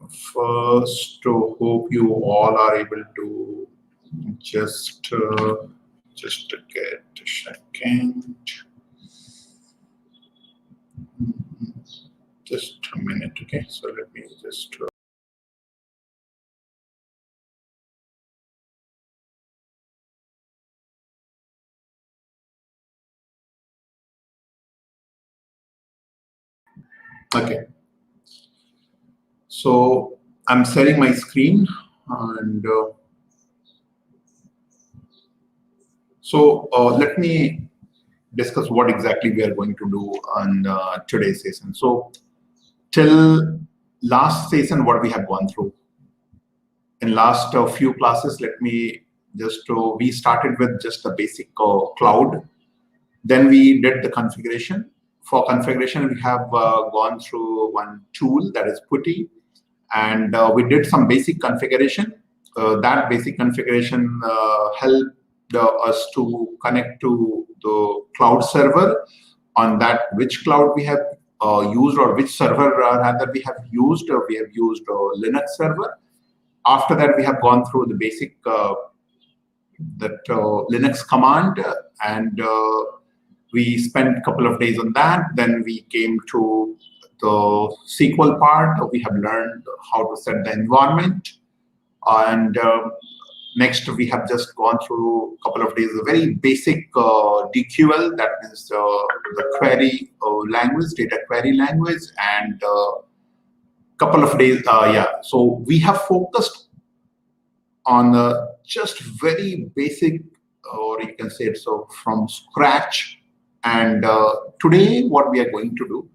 First, hope you all are able to just get a second. Just a minute, okay? So let me just. Okay. So I'm sharing my screen, and let me discuss what exactly we are going to do on today's session. So till last session, what we have gone through in last few classes, let me just we started with just the basic cloud. Then we did the configuration. For configuration, we have gone through one tool, that is Pvt, and we did some basic configuration. That basic configuration helped us to connect to the cloud server, on that which cloud we have used, or which server rather we have used. We have used Linux server. After that, we have gone through the basic Linux command, and we spent a couple of days on that. Then we came to the SQL part. We have learned how to set the environment, and next we have just gone through a couple of days a very basic DQL, that is the query language, data query language, and couple of days, so we have focused on just very basic, or you can say it so from scratch. And today what we are going to do,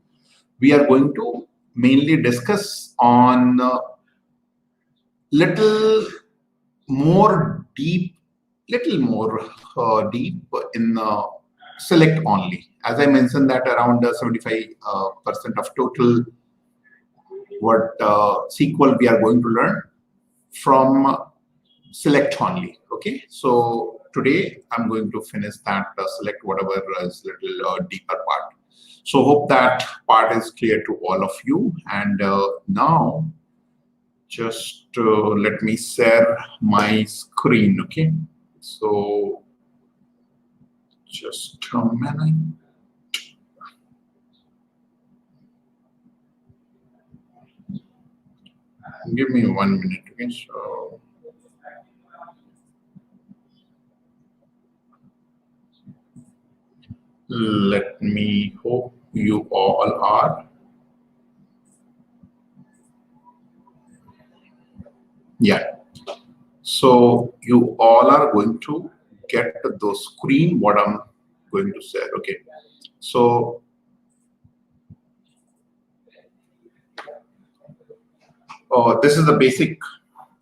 we are going to mainly discuss on little more deep in select only. As I mentioned that around 75% of total what SQL we are going to learn from select only. Okay, so today I'm going to finish that select whatever is little deeper part. So hope that part is clear to all of you. And now just let me share my screen. Okay, so just a minute. Give me 1 minute. Okay, so let me hope you all are. Yeah. So you all are going to get the screen what I'm going to share. Okay. So this is the basic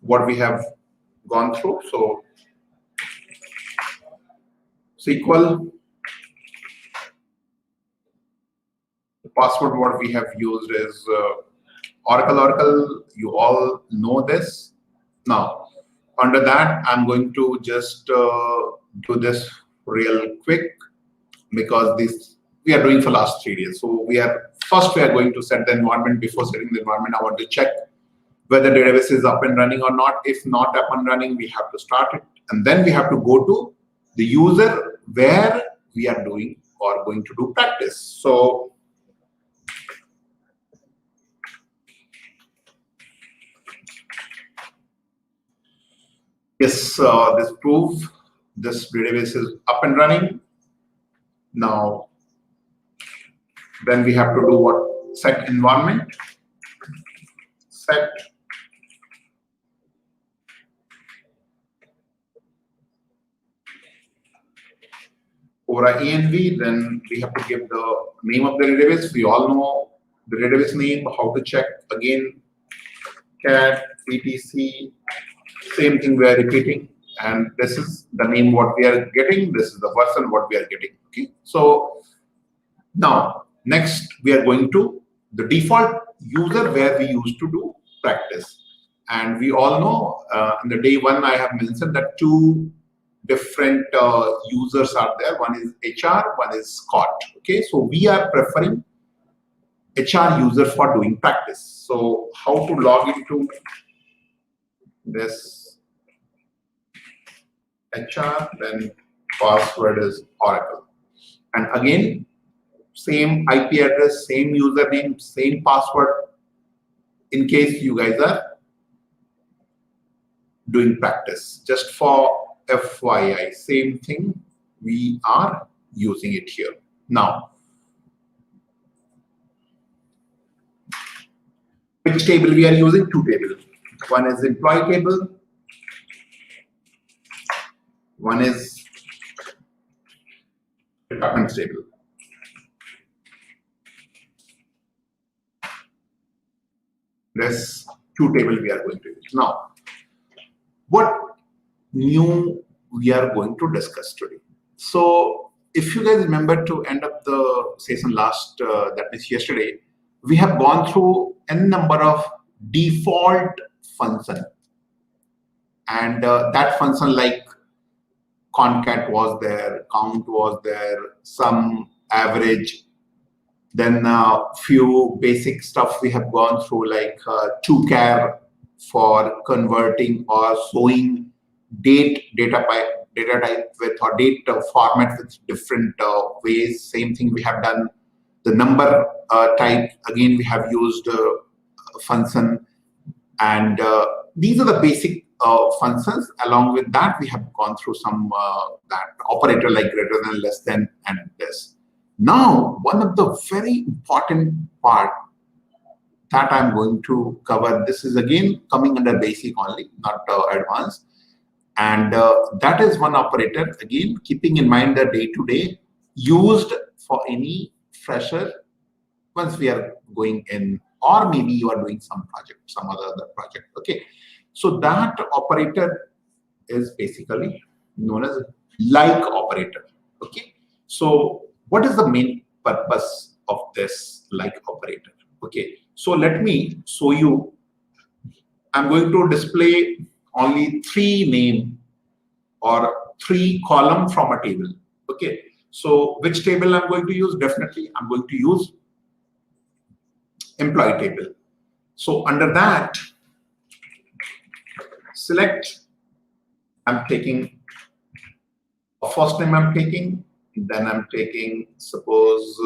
what we have gone through. So SQL, the password what we have used is Oracle. You all know this. Now, under that, I'm going to just do this real quick, because this we are doing for last 3 days. So we are going to set the environment. Before setting the environment, I want to check whether database is up and running or not. If not up and running, we have to start it, and then we have to go to the user where we are doing or going to do practice. So yes, this proof this database is up and running. Now, then we have to do what? Set environment. Set over env. Then we have to give the name of the database. We all know the database name. How to check again? Cat etc. Same thing we are repeating, and this is the name what we are getting. This is the version what we are getting. Okay. So now next we are going to the default user where we used to do practice, and we all know in the day one I have mentioned that two different users are there. One is HR, one is Scott. Okay, so we are preferring HR user for doing practice. So how to log into this HR, then password is Oracle. And again, same IP address, same username, same password, in case you guys are doing practice. Just for FYI, same thing, we are using it here. Now, which table we are using? Two tables. One is employee table, one is department table. This two table we are going to use. Now, what new we are going to discuss today? So if you guys remember to end up the session last, that is yesterday, we have gone through n number of default function, and that function like concat was there, count was there, some average, then few basic stuff we have gone through like toChar for converting or showing data type with or date format with different ways. Same thing we have done. The number type, again we have used function, and these are the basic functions. Along with that, we have gone through some that operator like greater than, less than, and this. Now, one of the very important part that I'm going to cover, this is again coming under basic only, not advanced. And that is one operator, again, keeping in mind the day-to-day used for any fresher once we are going in, or maybe you are doing some project, some other project. Okay. So that operator is basically known as like operator. Okay. So what is the main purpose of this like operator? Okay. So let me show you. I'm going to display only three name or three column from a table. Okay. So which table I'm going to use? Definitely I'm going to use employee table. So under that, select, I'm taking a first name, I'm taking, then I'm taking suppose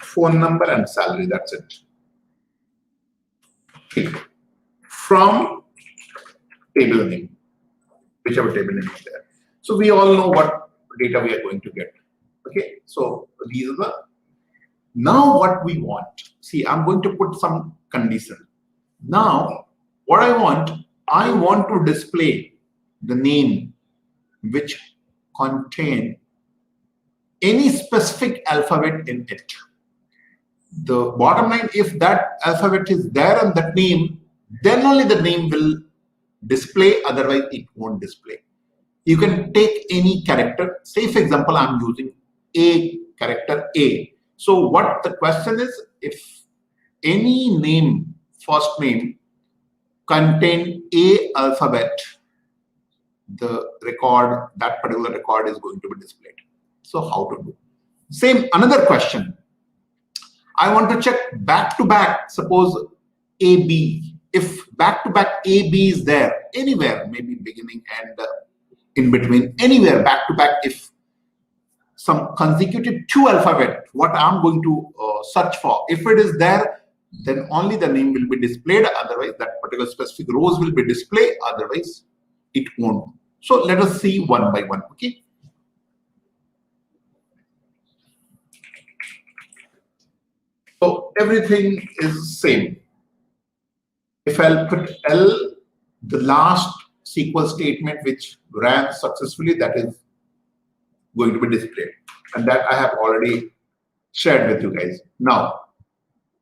phone number and salary, that's it. From table name, whichever table name is there. So we all know what data we are going to get. Okay, so these are the, now what we want. See, I'm going to put some condition. Now, what I want to display the name which contain any specific alphabet in it. The bottom line, if that alphabet is there on that name, then only the name will display, otherwise it won't display. You can take any character. Say, for example, I'm using a character A. So what the question is, if any name, first name, contain A alphabet, the record, that particular record is going to be displayed. So how to do? Same, another question. I want to check back to back, suppose AB. If back to back AB is there anywhere, maybe beginning and in between, anywhere back to back, if some consecutive two alphabet, what I'm going to search for, if it is there, then only the name will be displayed. Otherwise, that particular specific rows will be displayed. Otherwise, it won't. So let us see one by one. Okay. So everything is same. If I'll put L, the last SQL statement which ran successfully, that is going to be displayed. And that I have already shared with you guys. Now,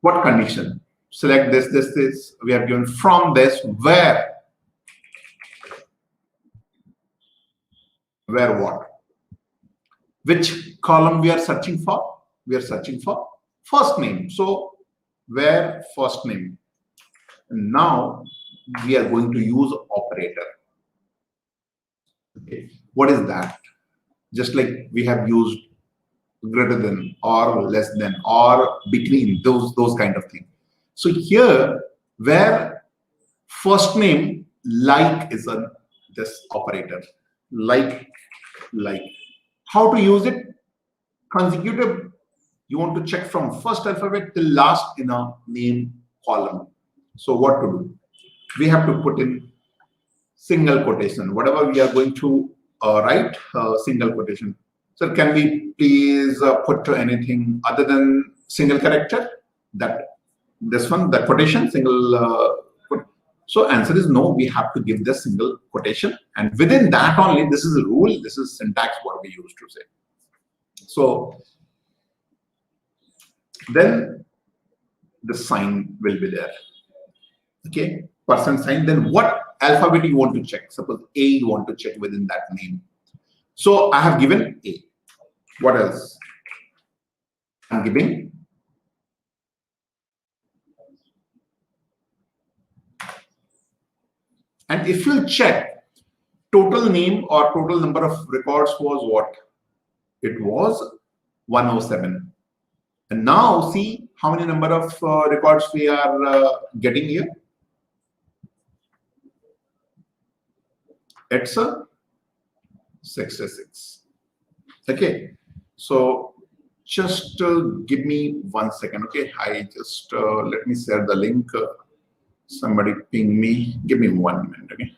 what condition? Select this, this. We have given from this, where what? Which column we are searching for? We are searching for first name. So where first name. And now we are going to use operator. Okay. What is that? Just like we have used greater than or less than or between, those kind of things. So here where first name like is this operator, like. How to use it? Consecutive, you want to check from first alphabet till last in a name column. So what to do? We have to put in single quotation. Whatever we are going to write, single quotation. So can we please put anything other than single character? This one, that quotation, single. So answer is no. We have to give the single quotation, and within that only, this is a rule. This is syntax what we used to say. So then the sign will be there. Okay, percent sign. Then what alphabet you want to check? Suppose A you want to check within that name. So I have given A. What else? I'm giving and if you check total name or total number of records was what? It was 107. And now see how many number of records we are getting here. It's a 66. Okay, so just give me 1 second. Okay, I just let me share the link. Somebody ping me. Give me 1 minute. Okay.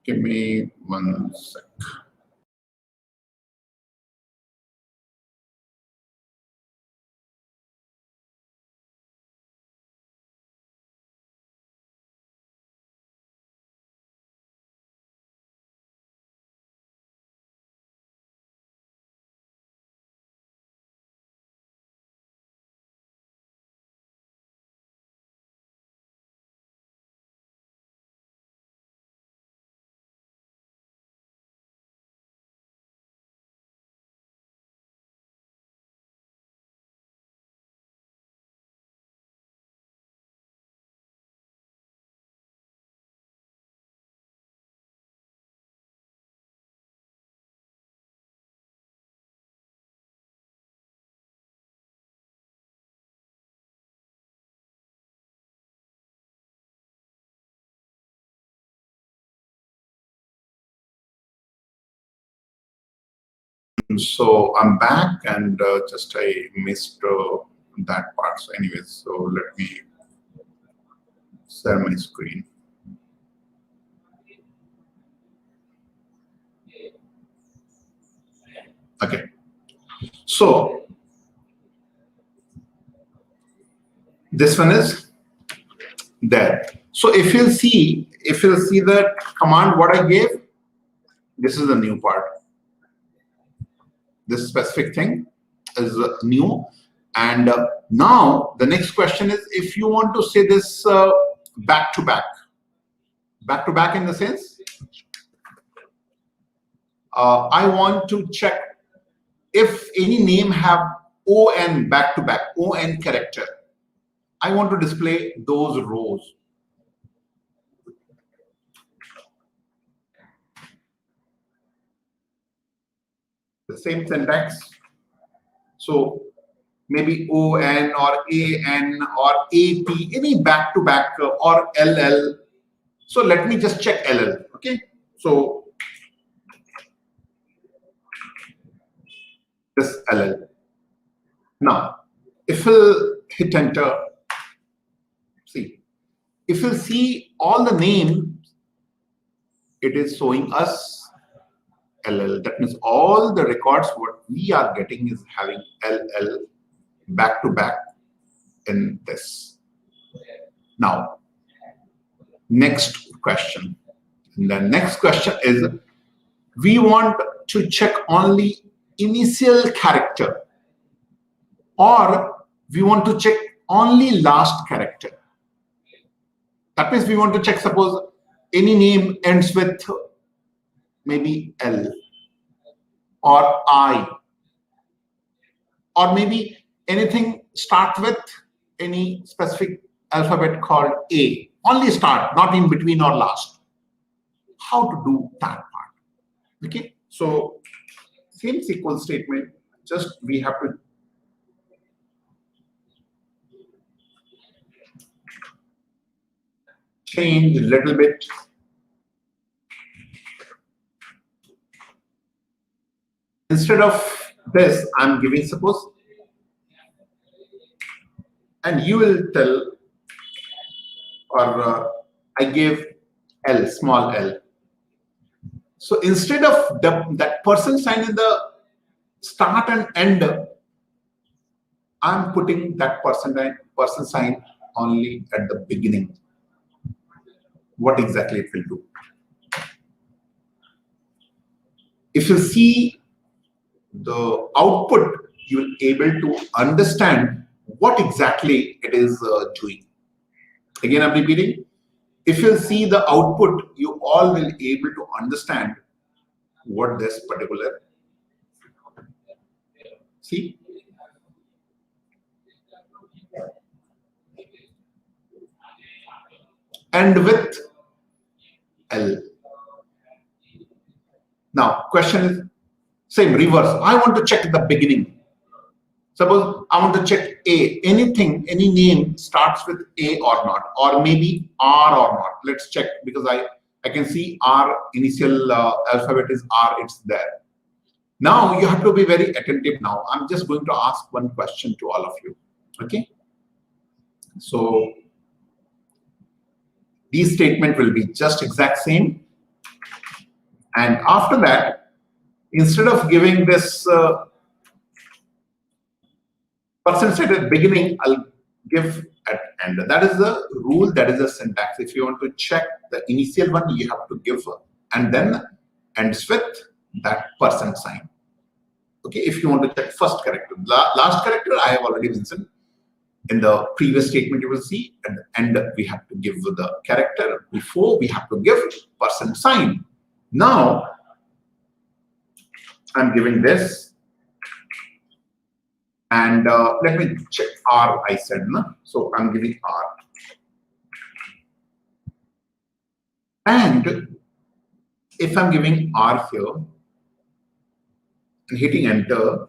Give me 1 sec. So I'm back and just I missed that part. So anyways, so let me share my screen. Okay. So this one is there. So if you see the command what I gave, this is the new part. This specific thing is new. And now the next question is if you want to say this back to back in the sense, I want to check if any name have ON back to back, ON character. I want to display those rows. The same syntax. So maybe ON or AN or AP, any back to back or LL. So let me just check LL. Okay. So this LL. Now, if we'll hit enter, see, if you see all the names, it is showing us LL. That means all the records what we are getting is having LL back to back in this. Now, next question. And the next question is, we want to check only initial character, or we want to check only last character. That means we want to check, suppose any name ends with maybe L or I, or maybe anything starts with any specific alphabet called A. Only start, not in between or last. How to do that part? Okay, so same SQL statement, just we have to change a little bit. Instead of this, I'm giving suppose, and you will tell, or I give L, small l. So instead of that person sign in the start and end, I'm putting that person sign only at the beginning. What exactly it will do? If you see the output, you will be able to understand what exactly it is doing. Again, I'm repeating. If you see the output, you all will be able to understand what this particular, see, and with L. Now, question is same, reverse. I want to check the beginning. Suppose I want to check A, anything, any name starts with A or not, or maybe R or not. Let's check, because I can see R, initial alphabet is R, it's there. Now you have to be very attentive now. I'm just going to ask one question to all of you. Okay. So these statement will be just exact same. And after that, instead of giving this percentage at beginning, I'll give at end. That is the rule, that is the syntax. If you want to check the initial one, you have to give and then ends with that percent sign. Okay, if you want to check first character. Last character I have already mentioned. In the previous statement, you will see at the end we have to give the character. Before we have to give percent sign. Now I'm giving this, and let me check R. I said no, so I'm giving R, and if I'm giving R here and hitting enter,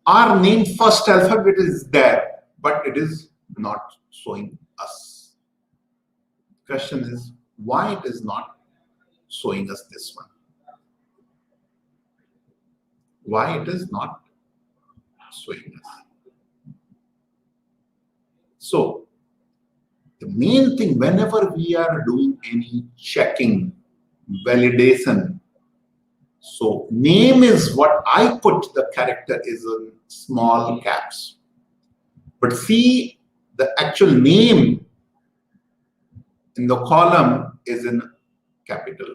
our name first alphabet is there, but it is not showing us. Question is, why it is not showing us this one? Why it is not showing us? So the main thing, whenever we are doing any checking, validation, so name is what I put the character is in small caps. But see, the actual name in the column is in capital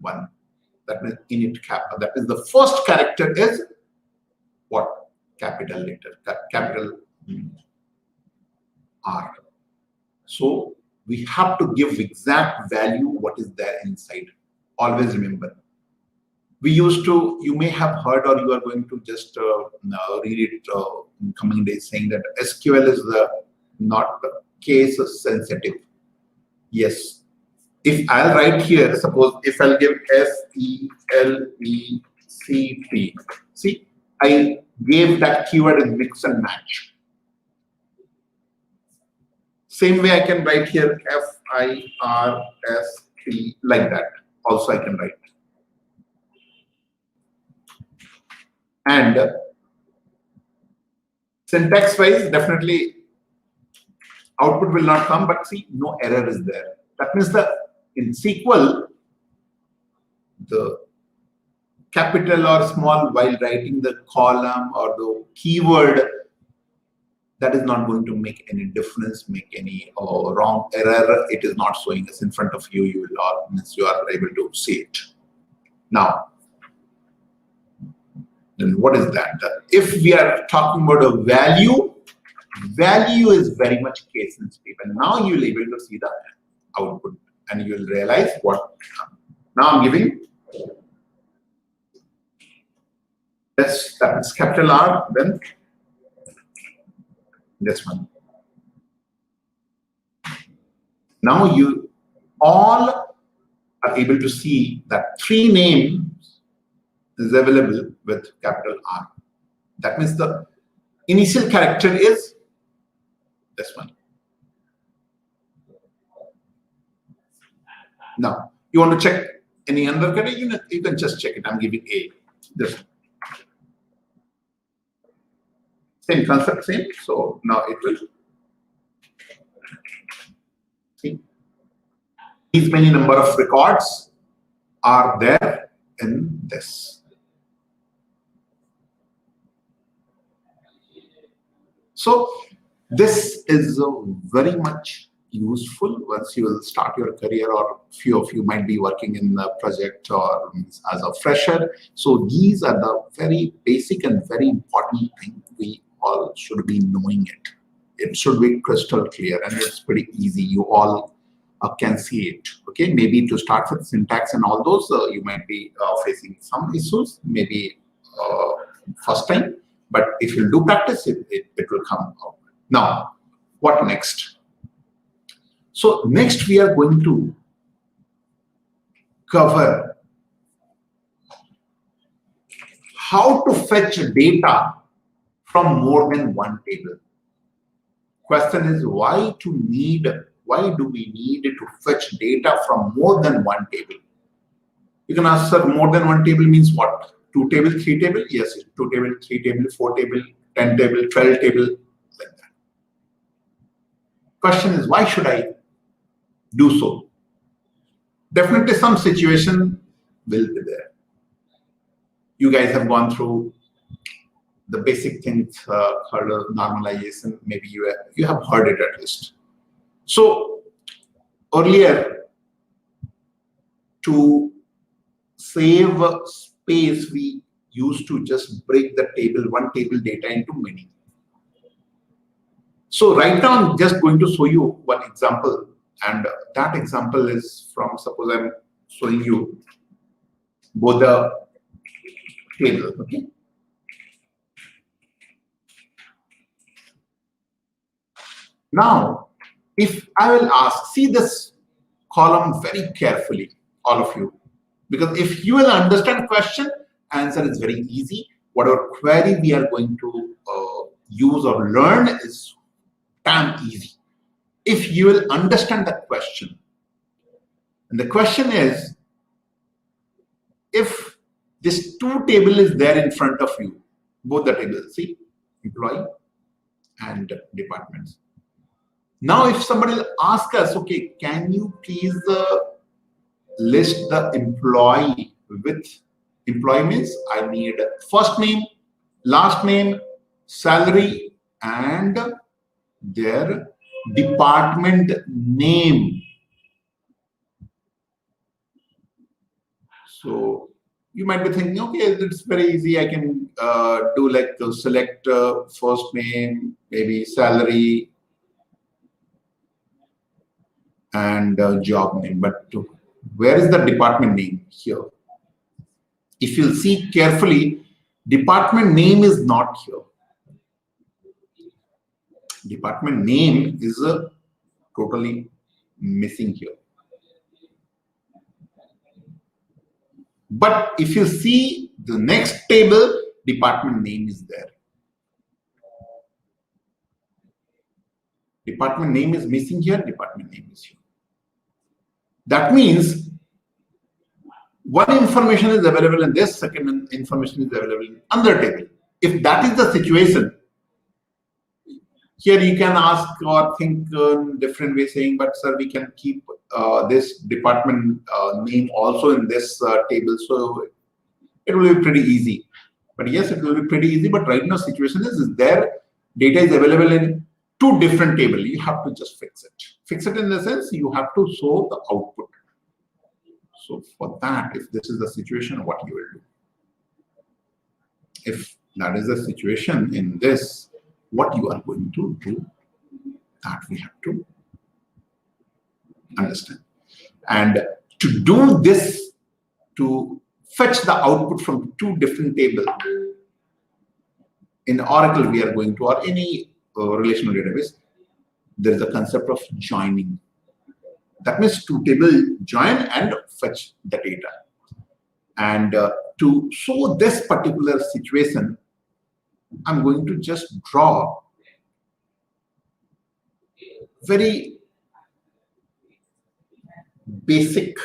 1. That means init cap. That is the first character is what? Capital letter, capital R. So we have to give exact value what is there inside. Always remember. We used to, you may have heard, or you are going to just read it in coming days, saying that SQL is not case sensitive. Yes. If I'll write here, suppose if I'll give SELECT, see, I gave that keyword in mix and match. Same way I can write here FIRST, like that. Also I can write. And syntax wise, definitely output will not come, but see, no error is there. That means in SQL, the capital or small while writing the column or the keyword, that is not going to make any difference, make any wrong error. It is not showing us in front of you. You are able to see it. Now, then what is that? If we are talking about a value, value is very much case sensitive, and now you'll be able to see the output, and you'll realize what. Now I'm giving this, that is capital R, then this one. Now you all are able to see that 3 names is available with capital R. That means the initial character is this one. Now, you want to check any other category, you can just check it. I'm giving A. This one. Same concept, same. So now it will see. These many number of records are there in this. So this is very much useful once you will start your career, or few of you might be working in the project or as a fresher. So these are the very basic and very important thing. We all should be knowing it. It should be crystal clear, and it's pretty easy. You all can see it. Okay, maybe to start with syntax and all those, you might be facing some issues, maybe first time. But if you do practice, it will come out. Now, what next? So next we are going to cover how to fetch data from more than one table. Question is why do we need to fetch data from more than one table? You can ask, sir, more than one table means what? 2 table, 3 table? Yes, 2 table, 3 table, 4 table, 10 table, 12 table, like that. Question is, why should I do so? Definitely some situation will be there. You guys have gone through the basic things called normalization. Maybe you have heard it at least. So earlier, to save space, we used to just break the table, one table data into many. So right now, I'm just going to show you one example. And that example is from, suppose I'm showing you both the tables, okay? Now, if I will ask, see this column very carefully, all of you, because if you will understand question, answer is very easy. Whatever query we are going to use or learn is damn easy. If you will understand the question, and the question is, if this 2 table is there in front of you, both the tables, see, employee and departments. Now, if somebody will ask us, okay, can you please list the employee with employee means I need first name, last name, salary, and their department name. So you might be thinking, okay, it's very easy. I can do like select first name, maybe salary, and job name. But where is the department name here? If you'll see carefully, department name is not here. Department name is totally missing here. But if you see the next table, department name is there. Department name is missing here, department name is here. That means one information is available in this, second information is available in another table. If that is the situation, here you can ask or think different way, saying, but sir, we can keep this department name also in this table, so it will be pretty easy. But yes, it will be pretty easy. But right now, situation is there data is available in 2 different tables. You have to just fix it. Fix it in the sense you have to show the output. So for that, if this is the situation, what you will do? If that is the situation in this, what you are going to do, that we have to understand. And to do this, to fetch the output from 2 different tables, in Oracle we are going to, or any relational database, there is a concept of joining. That means two tables join and fetch the data. And to show this particular situation, I'm going to just draw very basic.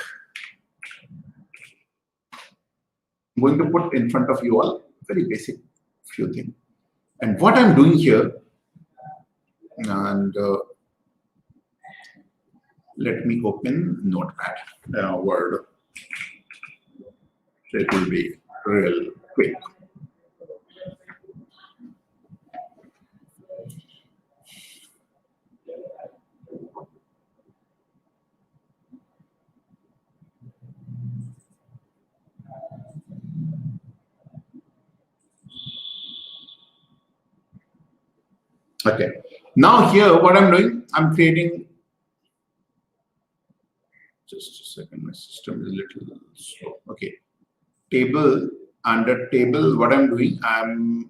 I'm going to put in front of you all very basic few things. And what I'm doing here, and let me open Notepad, Word. So it will be real quick. Okay. Now here, what I'm doing, I'm creating. Just a second, my system is a little slow. Okay. Table, under table, what I'm doing, I'm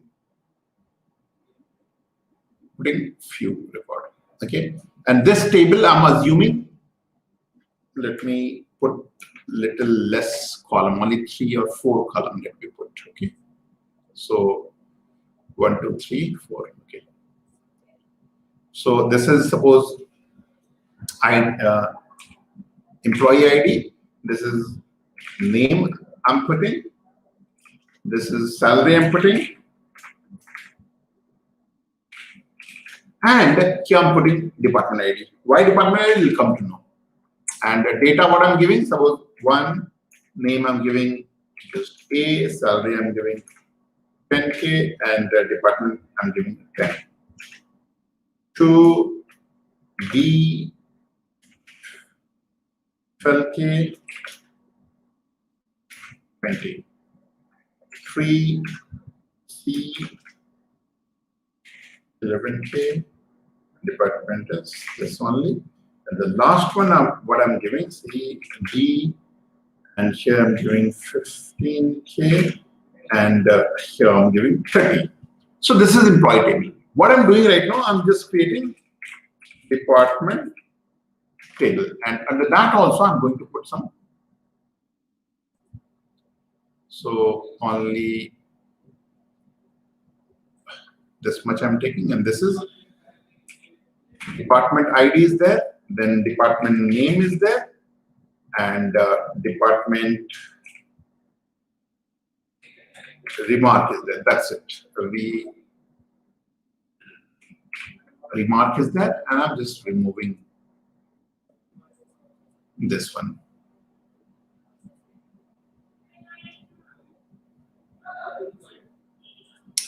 putting few record. Okay. And this table, I'm assuming, let me put little less column, only 3 or 4 column let me put. Okay. So 1, 2, 3, 4. Okay. So this is suppose employee ID. This is name I'm putting. This is salary I'm putting. And here I'm putting department ID. Why department ID? You'll come to know. And data what I'm giving, suppose 1, name I'm giving just A, salary I'm giving 10K, and department I'm giving 10. 2, B, 12K, 20. 3, C, 11K, department is this only. And the last one, what I'm giving, C, D, and here I'm giving 15K, and here I'm giving 30. So this is employee table. What I'm doing right now, I'm just creating department table, and under that also I'm going to put some. So only this much I'm taking, and this is department ID is there, then department name is there, and department remark is there. That's it. Remark is there, and I'm just removing this one.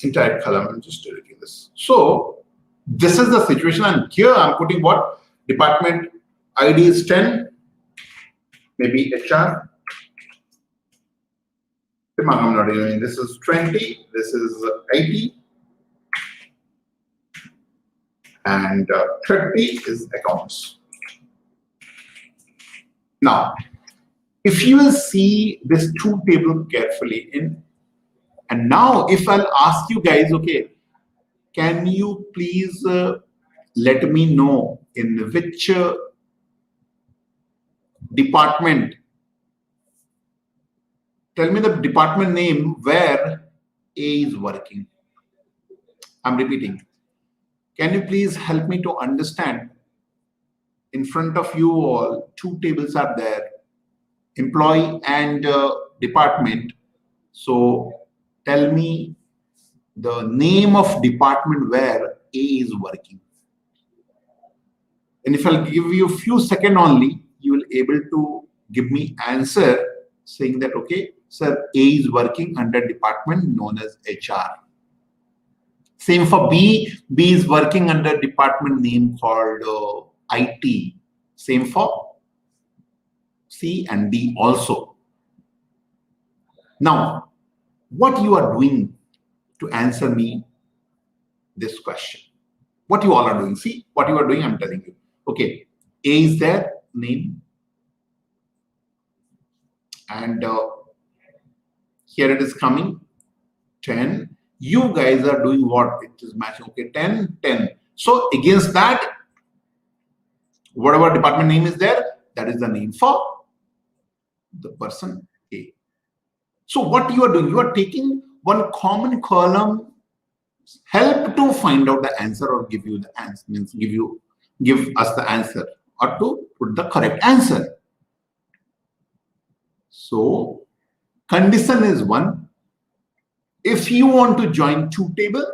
Entire column, I'm just deleting this. So this is the situation, and here I'm putting what? Department ID is 10, maybe HR. I'm not doing this is 20, this is 80, and 30 is accounts. Now, if you will see this two table carefully in, and now if I'll ask you guys, okay, can you please let me know in which department, tell me the department name where A is working. I'm repeating. Can you please help me to understand? In front of you all, two tables are there, employee and department. So tell me the name of department where A is working. And if I'll give you a few seconds only, you will able to give me answer saying that, okay, sir, A is working under department known as HR. Same for B. B is working under department name called IT. Same for C and D also. Now, what you are doing to answer me this question? What you all are doing? See, what you are doing, I'm telling you. Okay, A is there, name. And here it is coming, 10. You guys are doing what? It is matching. Okay, 10, 10. So against that, whatever department name is there, that is the name for the person A. So what you are doing, you are taking one common column, help to find out the answer or give you the answer, means give us the answer or to put the correct answer. So condition is one. If you want to join two tables,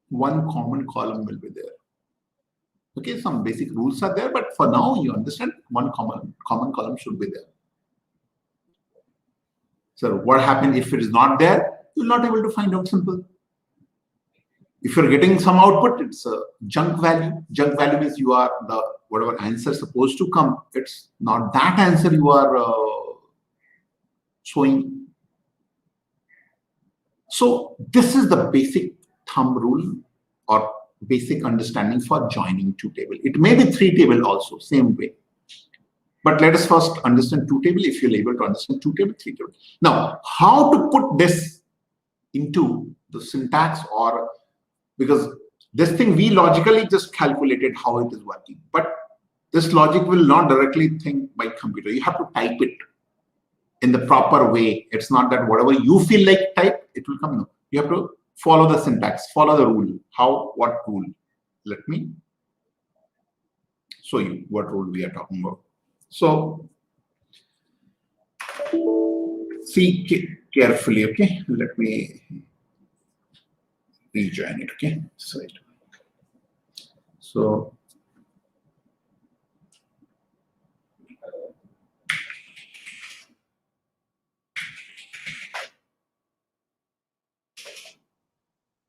one common column will be there. Okay, some basic rules are there, but for now you understand one common column should be there. So what happens if it is not there? You're not able to find out. Simple. If you're getting some output, it's a junk value. Junk value means you are the whatever answer supposed to come. It's not that answer you are showing. So this is the basic thumb rule or basic understanding for joining two table. It may be three table also, same way. But let us first understand two table. If you're able to understand two table, three table. Now, how to put this into the syntax, or because this thing we logically just calculated how it is working, but this logic will not directly think by computer. You have to type it in the proper way. It's not that whatever you feel like type, it will come. No, you have to follow the syntax, follow the rule. How? What rule? Let me show you what rule we are talking about. So see carefully, okay? Let me rejoin it, okay? So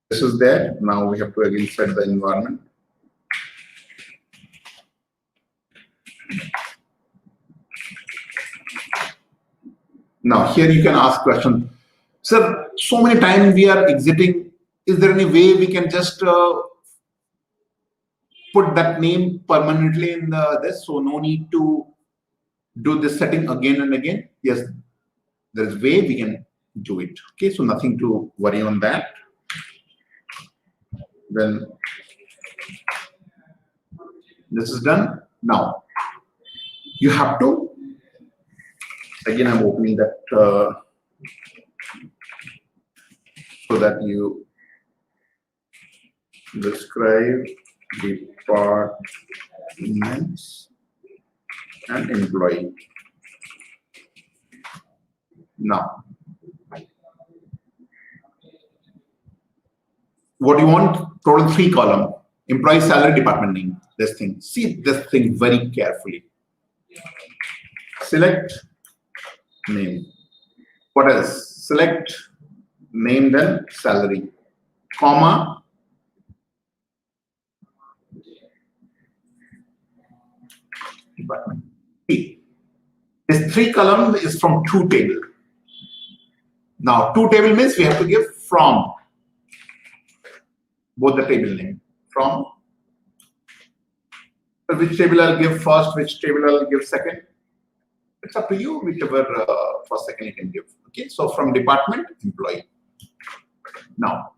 this is there. Now we have to again set the environment. Now here you can ask question. Sir, so many times we are exiting. Is there any way we can just put that name permanently in this? So no need to do this setting again and again. Yes, there is a way we can do it. Okay, so nothing to worry on that. Then this is done. Now you have to, again I'm opening that so that you describe departments and employee. Now what you want? Total 3 column, employee salary, department name. This thing, see this thing very carefully. Select name. What else? Select name, then salary, comma, department. See, this 3 column is from 2 table. Now 2 table means we have to give from both the table name. From which table I'll give first, which table I'll give second. It's up to you, whichever first, second you can give. Okay, so from department, employee. Now,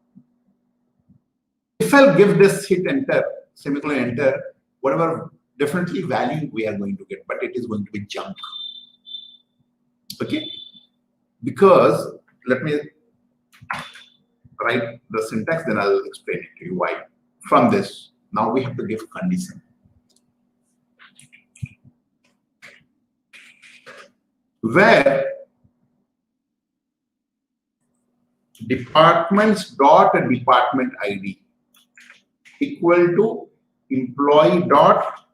if I'll give this, hit enter, semicolon enter, whatever, definitely value we are going to get, but it is going to be junk. Okay, because let me write the syntax, then I'll explain it to you why. From this, now we have to give condition. Where departments dot department ID equal to employee dot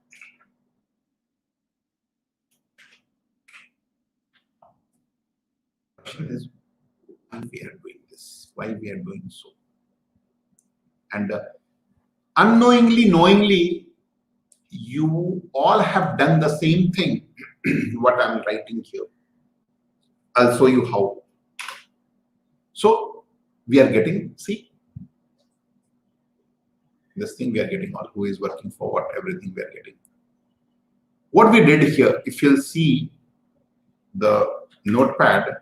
is why we are doing this, why we are doing so, and unknowingly, knowingly, you all have done the same thing. What I'm writing here, I'll show you how. So we are getting, see this thing we are getting, all who is working for what, everything we are getting. What we did here, if you'll see the notepad,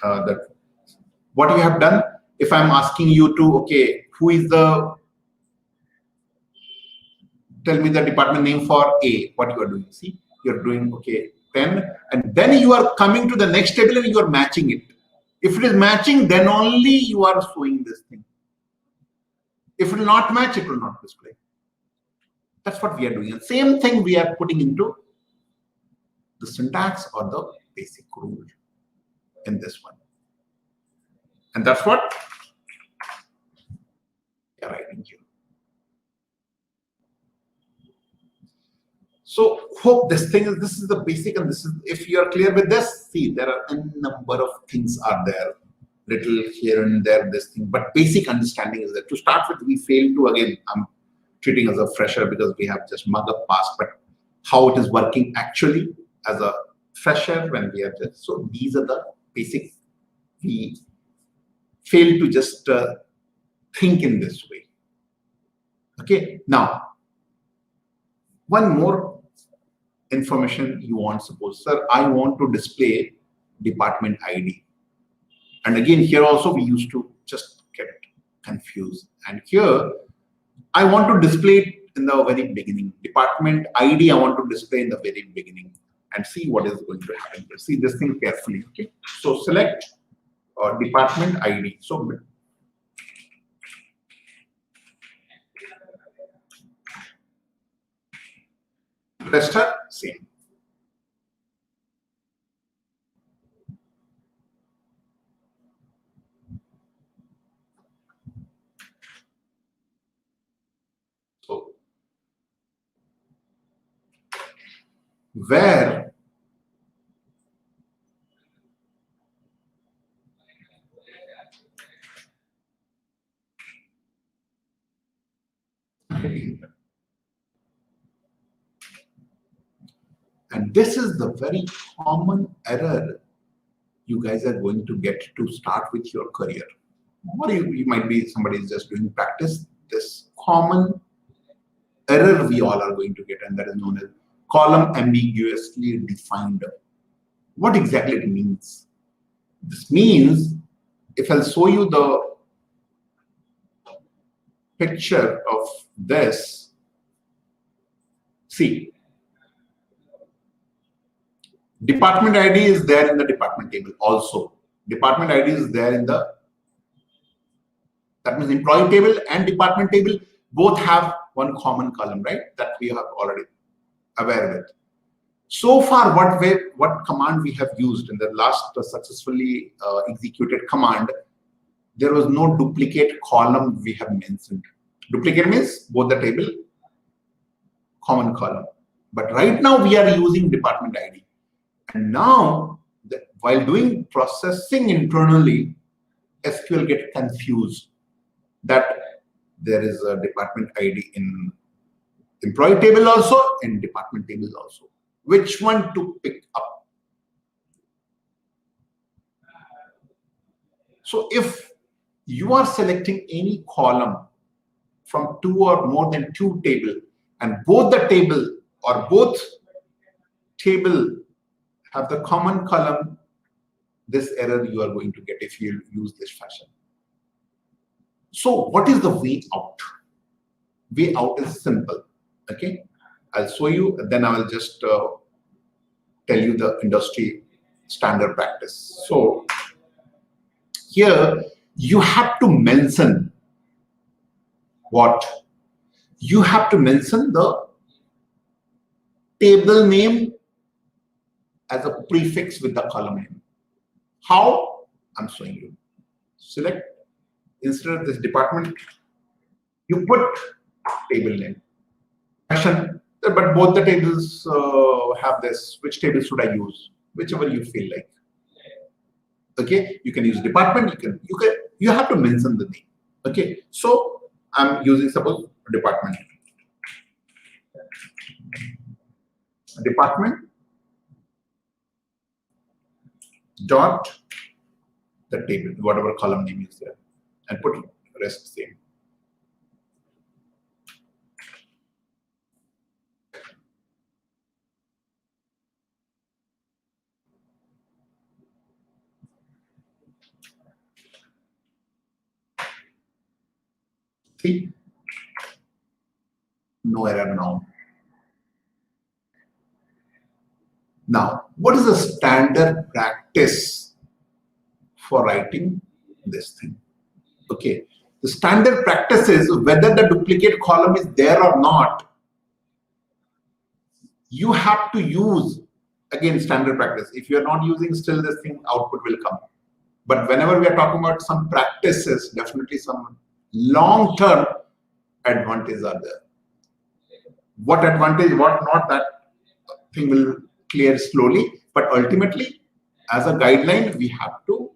that what you have done, if I'm asking you to, okay, who is the tell me the department name for A, what you are doing. See, you're doing, okay, 10, and then you are coming to the next table and you are matching it. If it is matching, then only you are showing this thing. If it will not match, it will not display. That's what we are doing. And same thing we are putting into the syntax or the basic rule in this one. And that's what we are writing here. So hope this is the basic, and this is, if you are clear with this, see, there are a number of things are there, little here and there, this thing, but basic understanding is that to start with, we fail to, again, I'm treating as a fresher because we have just mug up past, but how it is working actually as a fresher when we are just, so these are the basics. We fail to just think in this way. Okay, now, one more information you want, suppose, sir, I want to display department ID. And again, here also we used to just get confused. And here, I want to display it in the very beginning. Department ID, I want to display in the very beginning and see what is going to happen here. See this thing carefully. Okay, so select department ID. So rest are same. So where and this is the very common error you guys are going to get to start with your career. Or you might be somebody is just doing practice. This common error we all are going to get, and that is known as column ambiguously defined. What exactly it means? This means, if I'll show you the picture of this, see, department ID is there in the department table also. Department ID is there in the, that means employee table and department table both have one common column, right? That we have already aware with. So far, what command we have used in the last successfully executed command, there was no duplicate column we have mentioned. Duplicate means both the table, common column. But right now we are using department ID. And now, while doing processing internally, SQL gets confused that there is a department ID in employee table also and department table also. Which one to pick up? So if you are selecting any column from two or more than two tables, and both the table or both table have the common column, this error you are going to get if you use this fashion. So what is the way out? Way out is simple. Okay, I'll show you, then I will just tell you the industry standard practice. So here you have to mention what? You have to mention the table name as a prefix with the column name. How? I'm showing you. Select, instead of this department, you put table name. Question, but both the tables have this. Which table should I use? Whichever you feel like. Okay, you can use department. You have to mention the name. Okay, so I'm using, suppose, department. Department dot the table, whatever column name is there, and put rest same. See, no error now. Now, what is the standard practice for writing this thing? Okay, the standard practice is whether the duplicate column is there or not, you have to use, again, standard practice. If you are not using, still this thing output will come. But whenever we are talking about some practices, definitely some long-term advantages are there. What advantage, what not, that thing will clear slowly. But ultimately, as a guideline, we have to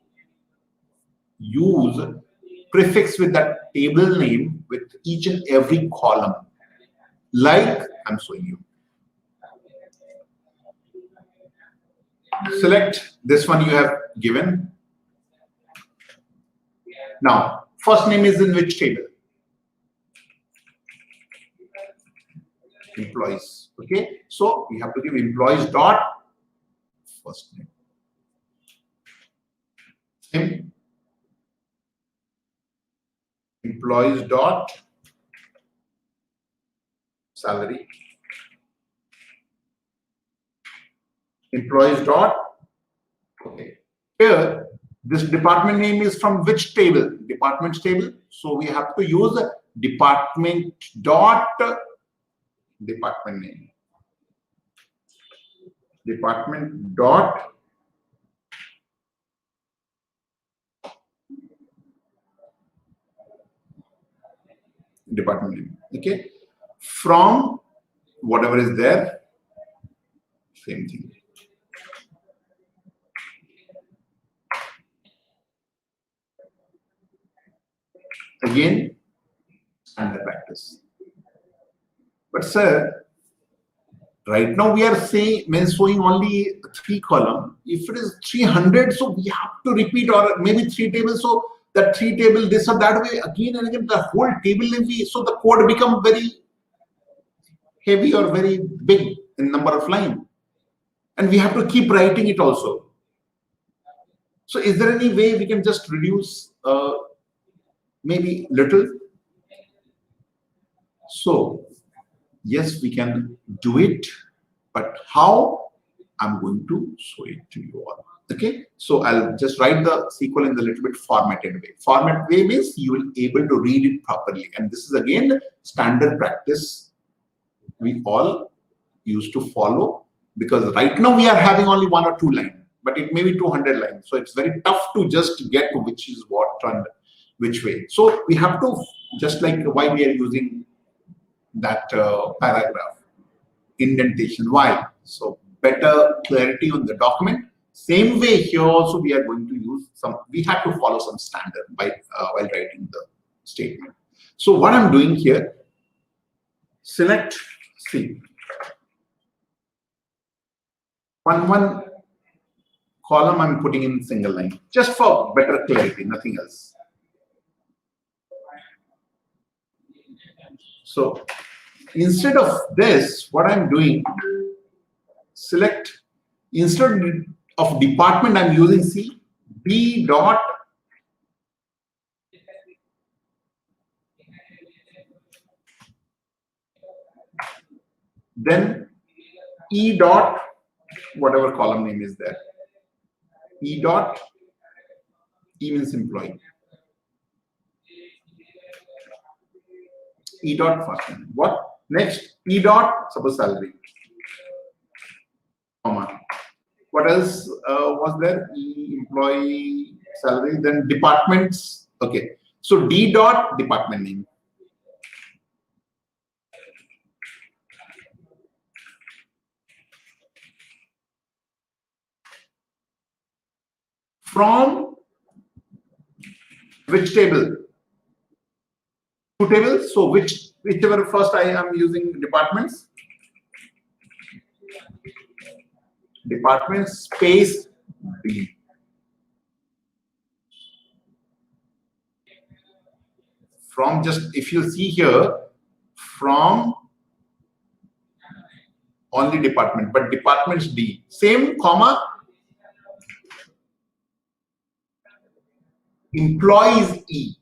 use prefix with that table name with each and every column, like I'm showing you. Select this one you have given. Now, first name is in which table? Employees. Okay, so we have to give employees dot first name. Same. Employees dot salary. Employees dot, okay. Here, this department name is from which table? Departments table. So we have to use department dot department name. Department dot department name. Okay. From whatever is there, same thing. Again, standard practice. But sir, right now we are saying showing only 3 column. If it is 300, so we have to repeat, or maybe 3 tables. So that 3 table, this or that way, again and again, the whole table will be, so the code become very heavy or very big in number of line, and we have to keep writing it also. So is there any way we can just reduce maybe little? So yes, we can do it, but how? I'm going to show it to you all. Okay, so I'll just write the SQL in the little bit formatted way. Format way means you will able to read it properly, and this is again standard practice we all used to follow, because right now we are having only 1 or 2 lines, but it may be 200 lines. So it's very tough to just get which is what and which way. So we have to, just like why we are using that paragraph indentation. Why? So better clarity on the document. Same way here also we are going to use some, we have to follow some standard by while writing the statement. So what I'm doing here, select C. One column I'm putting in single line, just for better clarity, nothing else. So instead of this, what I'm doing, select, instead of department, I'm using C, B dot then E dot whatever column name is there. E dot, E means employee. E dot first name. What next? E dot, suppose salary. Comma. What else was there? E employee salary. Then departments. Okay. So D dot department name. From which table? 2 tables. So whichever first I am using departments. Department space B. From, just if you see here, from only department, but departments D. Same comma. Employees E.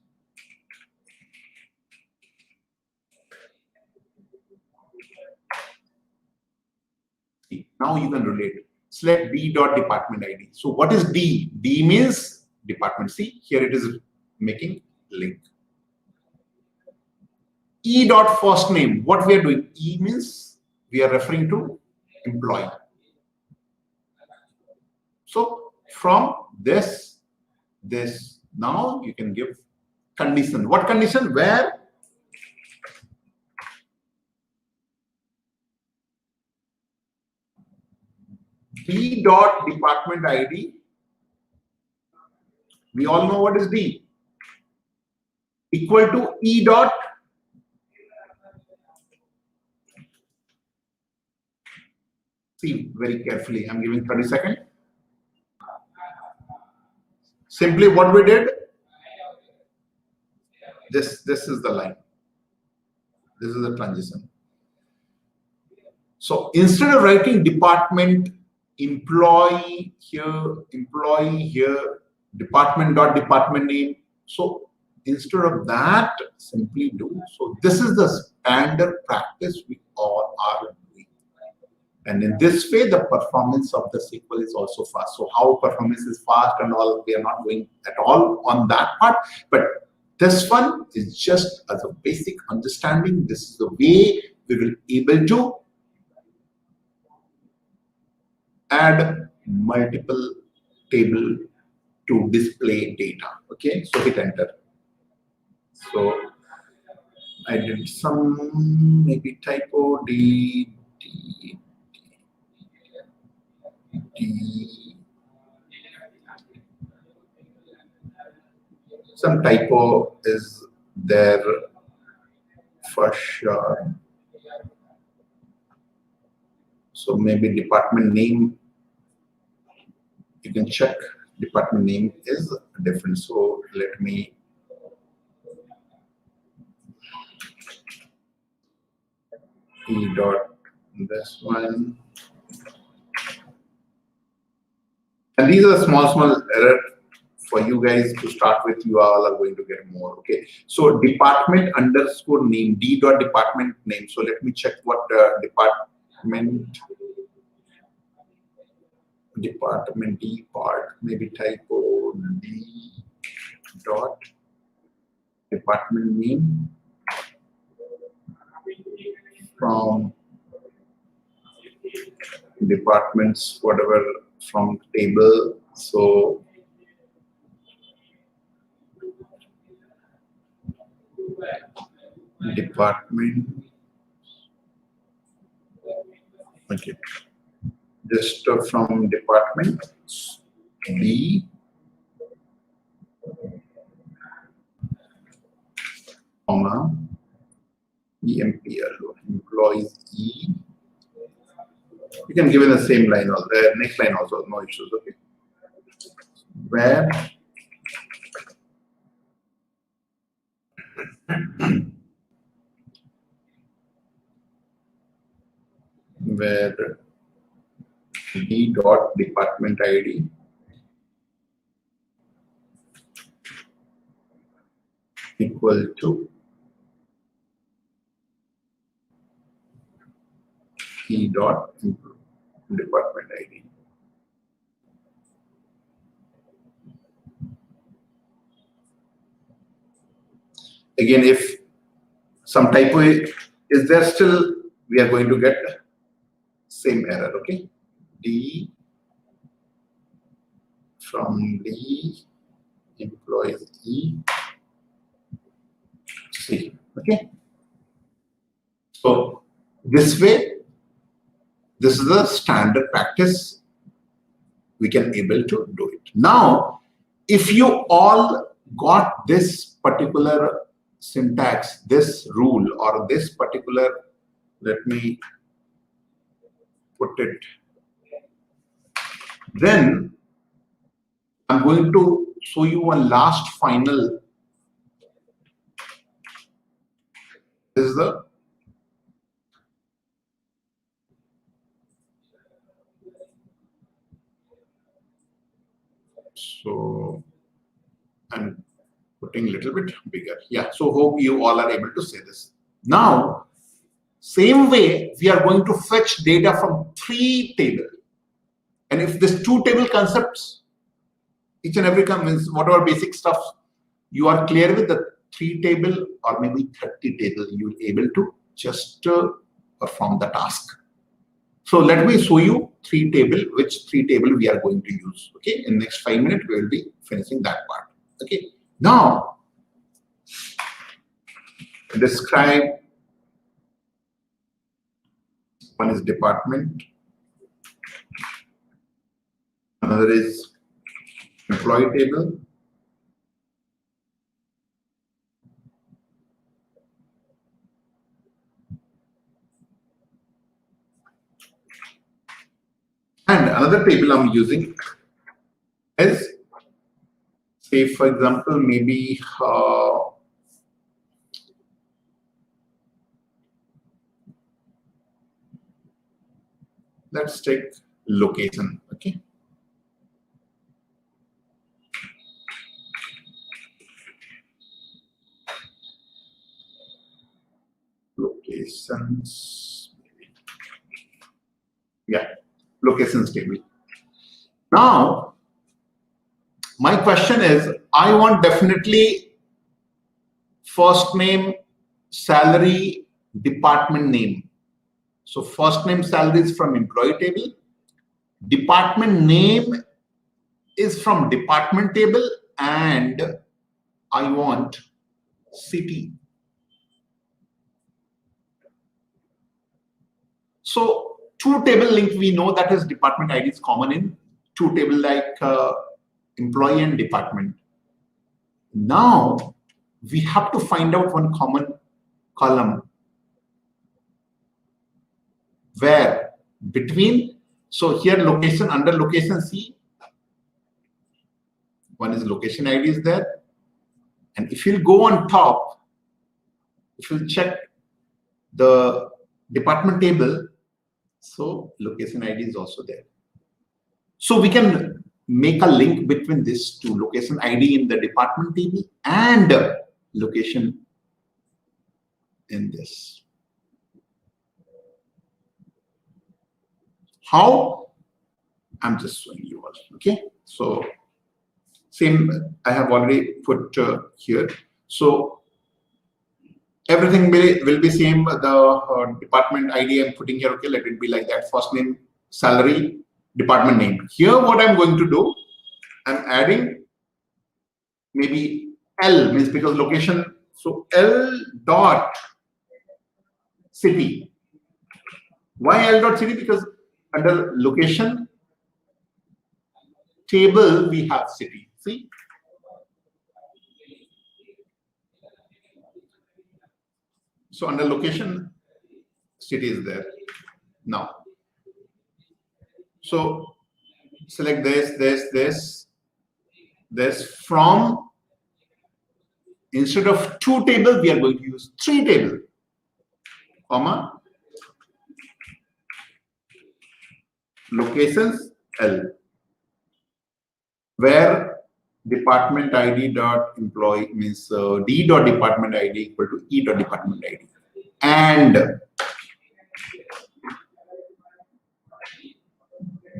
Now you can relate. Select D dot department ID. So what is D? D means department. See, here it is making link. E dot first name. What we are doing? E means we are referring to employee. So from this, now you can give condition. What condition? Where D dot department ID. We all know what is D. Equal to E dot see very carefully. I'm giving 30 seconds. Simply what we did. This is the line. This is the transition. So instead of writing department employee here, department dot department name. So instead of that, simply do. So this is the standard practice we all are doing. And in this way, the performance of the SQL is also fast. So how performance is fast and all, we are not going at all on that part. But this one is just as a basic understanding. This is the way we will able to add multiple table to display data. Okay, so hit enter. So I did some maybe typo D. Some typo is there for sure. So maybe department name, you can check department name is different. So let me E dot this one. And these are small error for you guys to start with. You all are going to get more. Okay. So department underscore name, D dot department name. So let me check what department D part, maybe typo D dot department name from departments, whatever from table. So department, okay, just from department B comma EMPL employees E. You can give in the same line also, next line also, no issues. Okay, where D dot department ID equal to E dot department ID. Again, if some typo is there, still we are going to get same error. Okay, D from D employees E C. Okay, so this way, this is the standard practice we can able to do it. Now, if you all got this particular syntax, this rule, or this particular, let me put it, then I'm going to show you one last final. This is the so I'm putting a little bit bigger. Yeah, so hope you all are able to say this. Now, Same way, we are going to fetch data from 3 tables. And if this 2 table concepts, each and every means whatever basic stuff you are clear with, the 3 table or maybe 30 table, you'll able to just perform the task. So let me show you 3 table, which 3 table we are going to use. Okay, in next 5 minutes we will be finishing that part. Okay, now describe. One is department, another is employee table, and another table I'm using is, say for example, maybe let's take location. Okay, locations, yeah, locations table. Now my question is, I want definitely first name, salary, department name. So first name, salary is from employee table, department name is from department table, and I want city. So 2 table link, we know that is department ID is common in 2 table like employee and department. Now we have to find out one common column where between, so here location, under location C, one is location ID is there, and if you go on top, if you check the department table, so location ID is also there. So we can make a link between this 2, location ID in the department table and location in this. How? I'm just showing you all. Okay, so same I have already put here. So everything will be same. The department ID I'm putting here. Okay, let it be like that. First name, salary, department name. Here, what I'm going to do, I'm adding maybe L, means because location. So L dot city. Why L dot city? Because under location table we have city. See. So under location, city is there. Now, so select this. From, instead of 2 tables, we are going to use 3 tables, comma, locations L, where department ID dot employee means D dot department ID equal to E dot department ID, and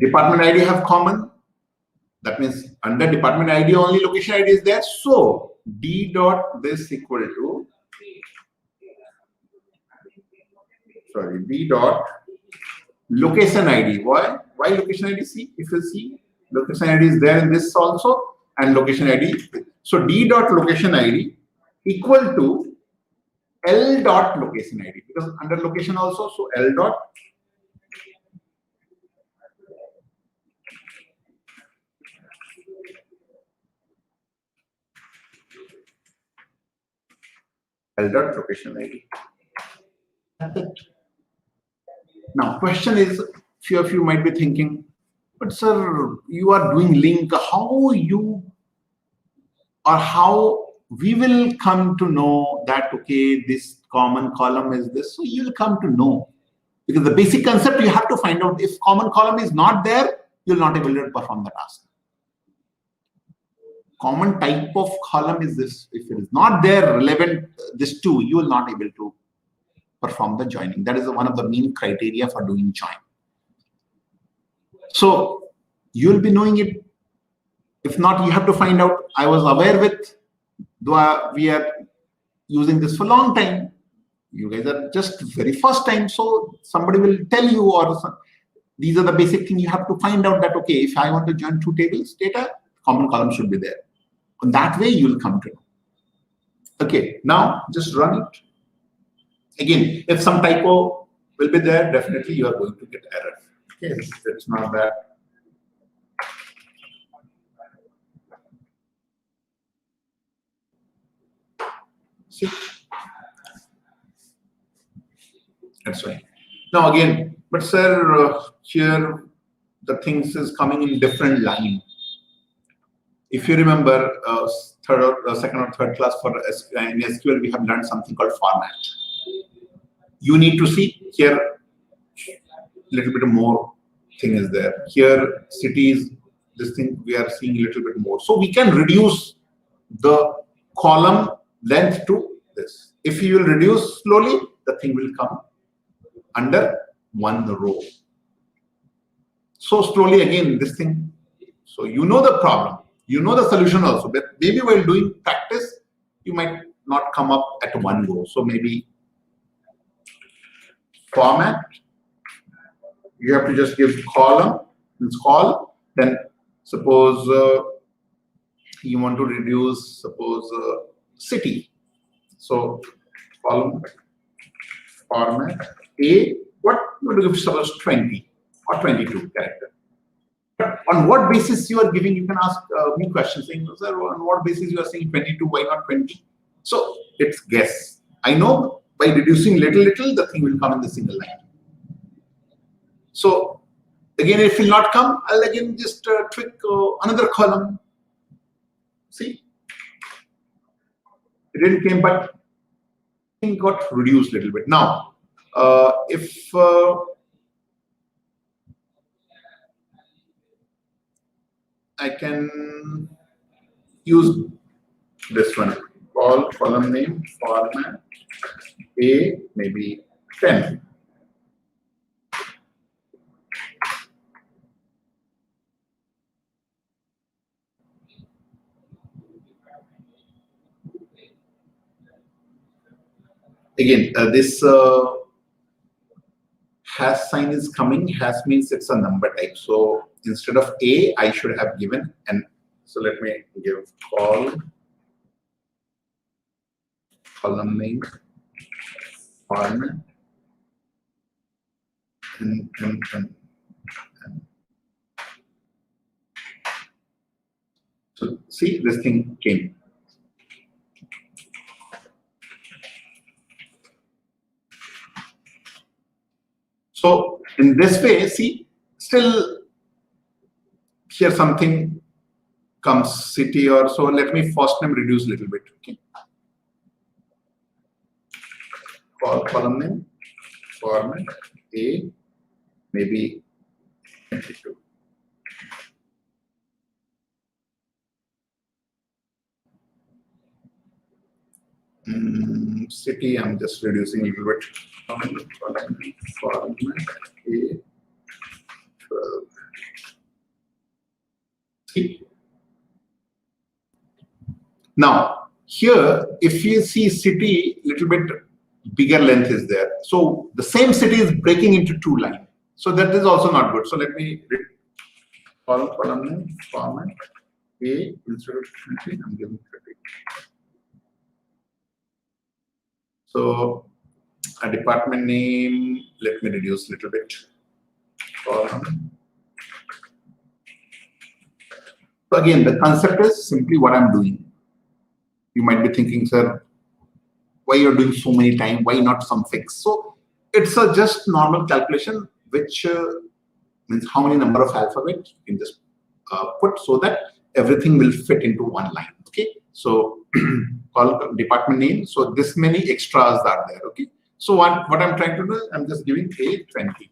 department ID have common. That means under department ID only location ID is there. So D dot this equal to, sorry, D dot location ID. Why location ID? See, if you see, location ID is there in this also, and location ID. So D dot location ID equal to L dot location ID, because under location also, so L dot location ID. Now, question is, few of you might be thinking, but sir, you are doing link, how you or how we will come to know that, okay, this common column is this. So you'll come to know, because the basic concept you have to find out. If common column is not there, you'll not able to perform the task. Common type of column is this. If it is not there, relevant this two, you will not able to perform the joining. That is one of the main criteria for doing join. So you'll be knowing it. If not, you have to find out. I was aware with, though we are using this for a long time. You guys are just very first time, so somebody will tell you, or these are the basic things you have to find out that, okay, if I want to join two tables, data, common column should be there. And that way you'll come to know. Okay, now just run it. Again, if some typo will be there, definitely you are going to get error. Okay, it's not that. See? That's right. Now again, but sir, here the things is coming in different line. If you remember, second or third class for in SQL, we have learned something called format. You need to see here a little bit more thing is there. Here cities, this thing we are seeing a little bit more. So we can reduce the column length to this. If you will reduce slowly, the thing will come under one row. So slowly again, this thing. So you know the problem, you know the solution also, but maybe while doing practice, you might not come up at one go. So maybe format, you have to just give column, it's call, then suppose you want to reduce, suppose city. So column, format, A, what you want to give, suppose 20 or 22 character. But on what basis you are giving, you can ask me questions saying, sir, on what basis you are saying 22, why not 20? So it's guess. I know by reducing little, the thing will come in the single line. So again, if it will not come, I'll again just tweak another column. See, it didn't came, but it got reduced a little bit. Now, if I can use this one, call column name, format, A, maybe 10. Again, this hash sign is coming. Hash means it's a number type. So instead of A, I should have given N. So let me give column name, format, and. So see, this thing came. So in this way, see, still here something comes city or so. Let me first name reduce a little bit. Okay. Column name, format, A, maybe 22. City, I'm just reducing a little bit. Format, A, 12. See? Now, here, if you see city, little bit bigger length is there. So the same city is breaking into two lines. So that is also not good. So let me read column name, format, A, instead of 20, I'm giving 30. So a department name, let me reduce a little bit. Column. So again, the concept is simply what I'm doing. You might be thinking, sir, why you're doing so many times? Why not some fix? So it's a just normal calculation, which means how many number of alphabet you can just put so that everything will fit into one line. Okay. So call department name. So this many extras are there. Okay. So what I'm trying to do, I'm just giving A 20.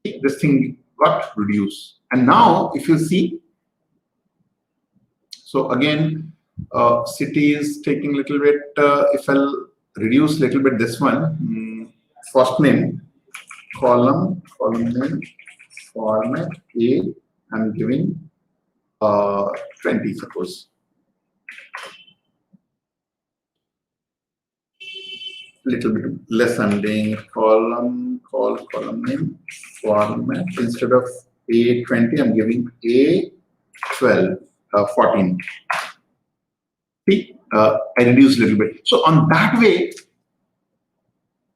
Okay. This thing got reduced. And now if you see, so again, city is taking a little bit, if I'll reduce little bit this one. First name, column name, format A. I'm giving 20, suppose. Little bit less. I'm doing column name, format. Instead of A20, I'm giving A12, 14. See, I reduce a little bit. So on that way,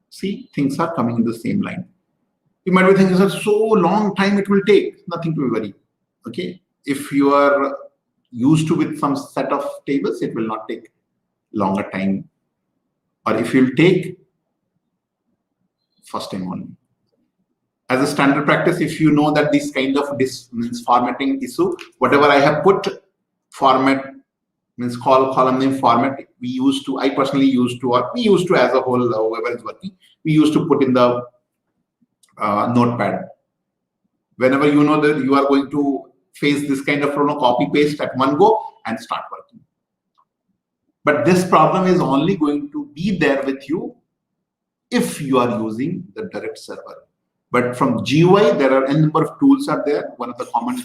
see, things are coming in the same line. You might be thinking, that so long time it will take. Nothing to worry. Okay, if you are used to with some set of tables, it will not take longer time. Or if you'll take first time only. As a standard practice, if you know that this kind of means formatting issue, whatever I have put format means column name format, we used to, I personally used to, or we used to as a whole, whoever is working, we used to put in the notepad. Whenever you know that you are going to face this kind of copy paste at one go and start working. But this problem is only going to be there with you if you are using the direct server. But from GUI, there are a number of tools are there. One of the common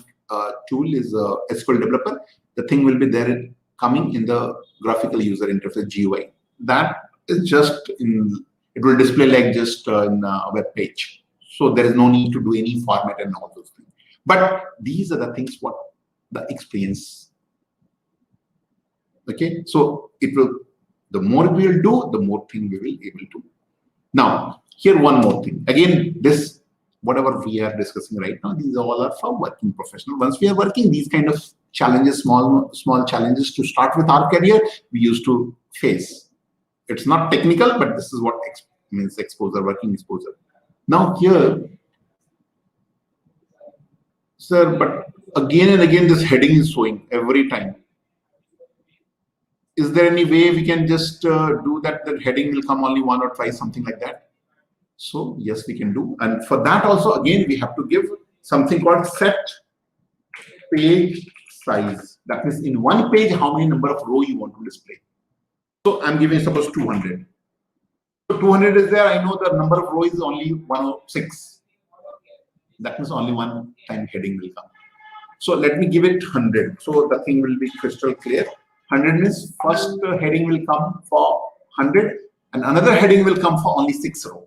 tool is SQL Developer. The thing will be there coming in the graphical user interface GUI. That is just in, it will display like just in a web page. So there is no need to do any format and all those things. But these are the things what the experience. Okay, so it will, the more we will do, the more thing we will able to. Now, here one more thing. Again, this, whatever we are discussing right now, these all are for working professional. Once we are working, these kind of challenges, small challenges to start with our career, we used to face. It's not technical, but this is what means exposure, working exposure. Now here, sir, but again and again, this heading is showing every time. Is there any way we can just do that? That heading will come only one or twice, something like that. So yes, we can do. And for that also, again, we have to give something called set page size. That means in one page, how many number of row you want to display. So I'm giving suppose 200. So 200 is there. I know the number of row is only 106. That means only one time heading will come. So let me give it 100. So the thing will be crystal clear. 100 means first heading will come for 100 and another heading will come for only 6 rows.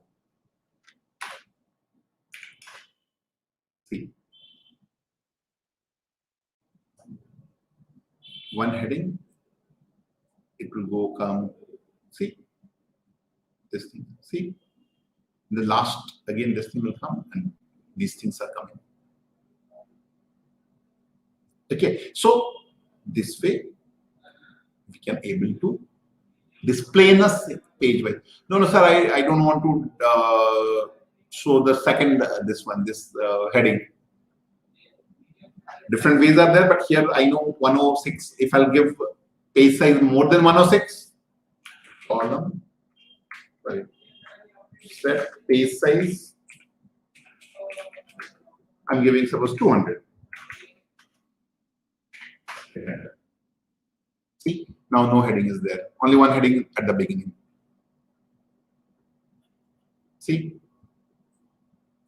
See, one heading, it will go come, see, this thing, see, in the last, again, this thing will come and these things are coming. Okay, so this way, we can able to display in a page wise. No, sir, I don't want to show the second, this heading. Different ways are there, but here I know 106. If I'll give page size more than 106, column, right, set page size, I'm giving suppose 200. See, now no heading is there. Only one heading at the beginning. See,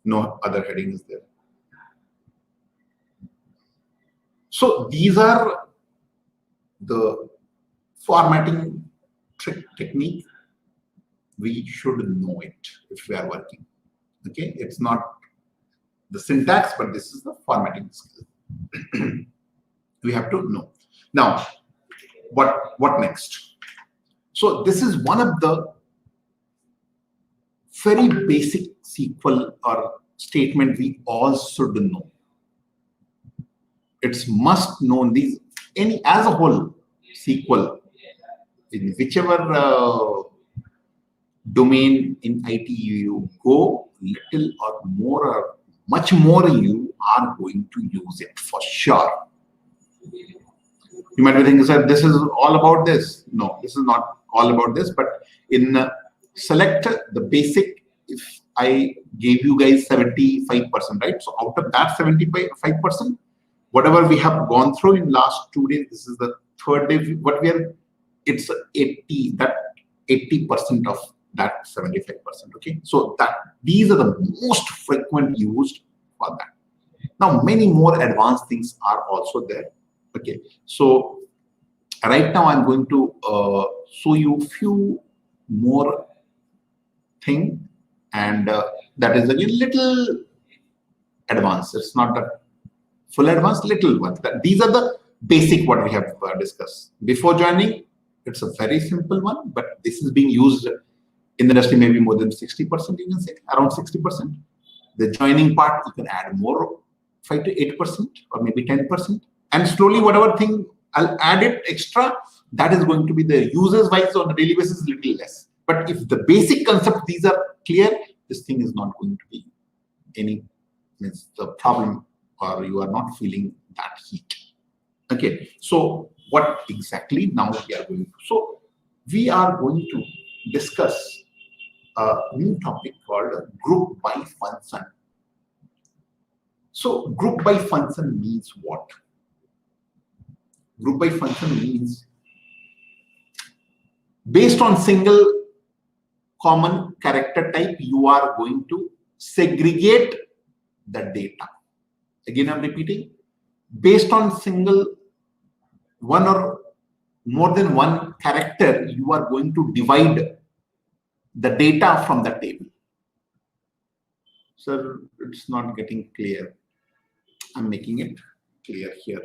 no other heading is there. So these are the formatting technique. We should know it if we are working. Okay, it's not the syntax, but this is the formatting skill. We have to know. Now, what next? So this is one of the very basic SQL or statement we all should know. It's must know these, any as a whole SQL in whichever domain in IT you go, little or more or much more you are going to use it for sure. You might be thinking, sir, this is all about this. No, this is not all about this, but in select the basic, if I gave you guys 75%, right? So out of that 75%, whatever we have gone through in last 2 days, this is the third day, what we are, it's 80, that 80% of that 75%. Okay, so these are the most frequent used for that. Now many more advanced things are also there. Okay, so right now I'm going to show you few more thing, and that is again little advanced. It's not the full advanced, little one. These are the basic what we have discussed before joining. It's a very simple one, but this is being used in the industry maybe more than 60%, you can say, around 60%. The joining part, you can add more, 5 to 8% or maybe 10%. And slowly, whatever thing I'll add it extra, that is going to be the users wise on a daily basis, little less. But if the basic concept, these are clear, this thing is not going to be any means the problem, or you are not feeling that heat. Okay, so what exactly now we are going to? So we are going to discuss a new topic called group by function. So group by function means what? Group by function means based on single common character type, you are going to segregate the data. Again, I'm repeating, based on single one or more than one character, you are going to divide the data from the table. Sir, it's not getting clear. I'm making it clear here.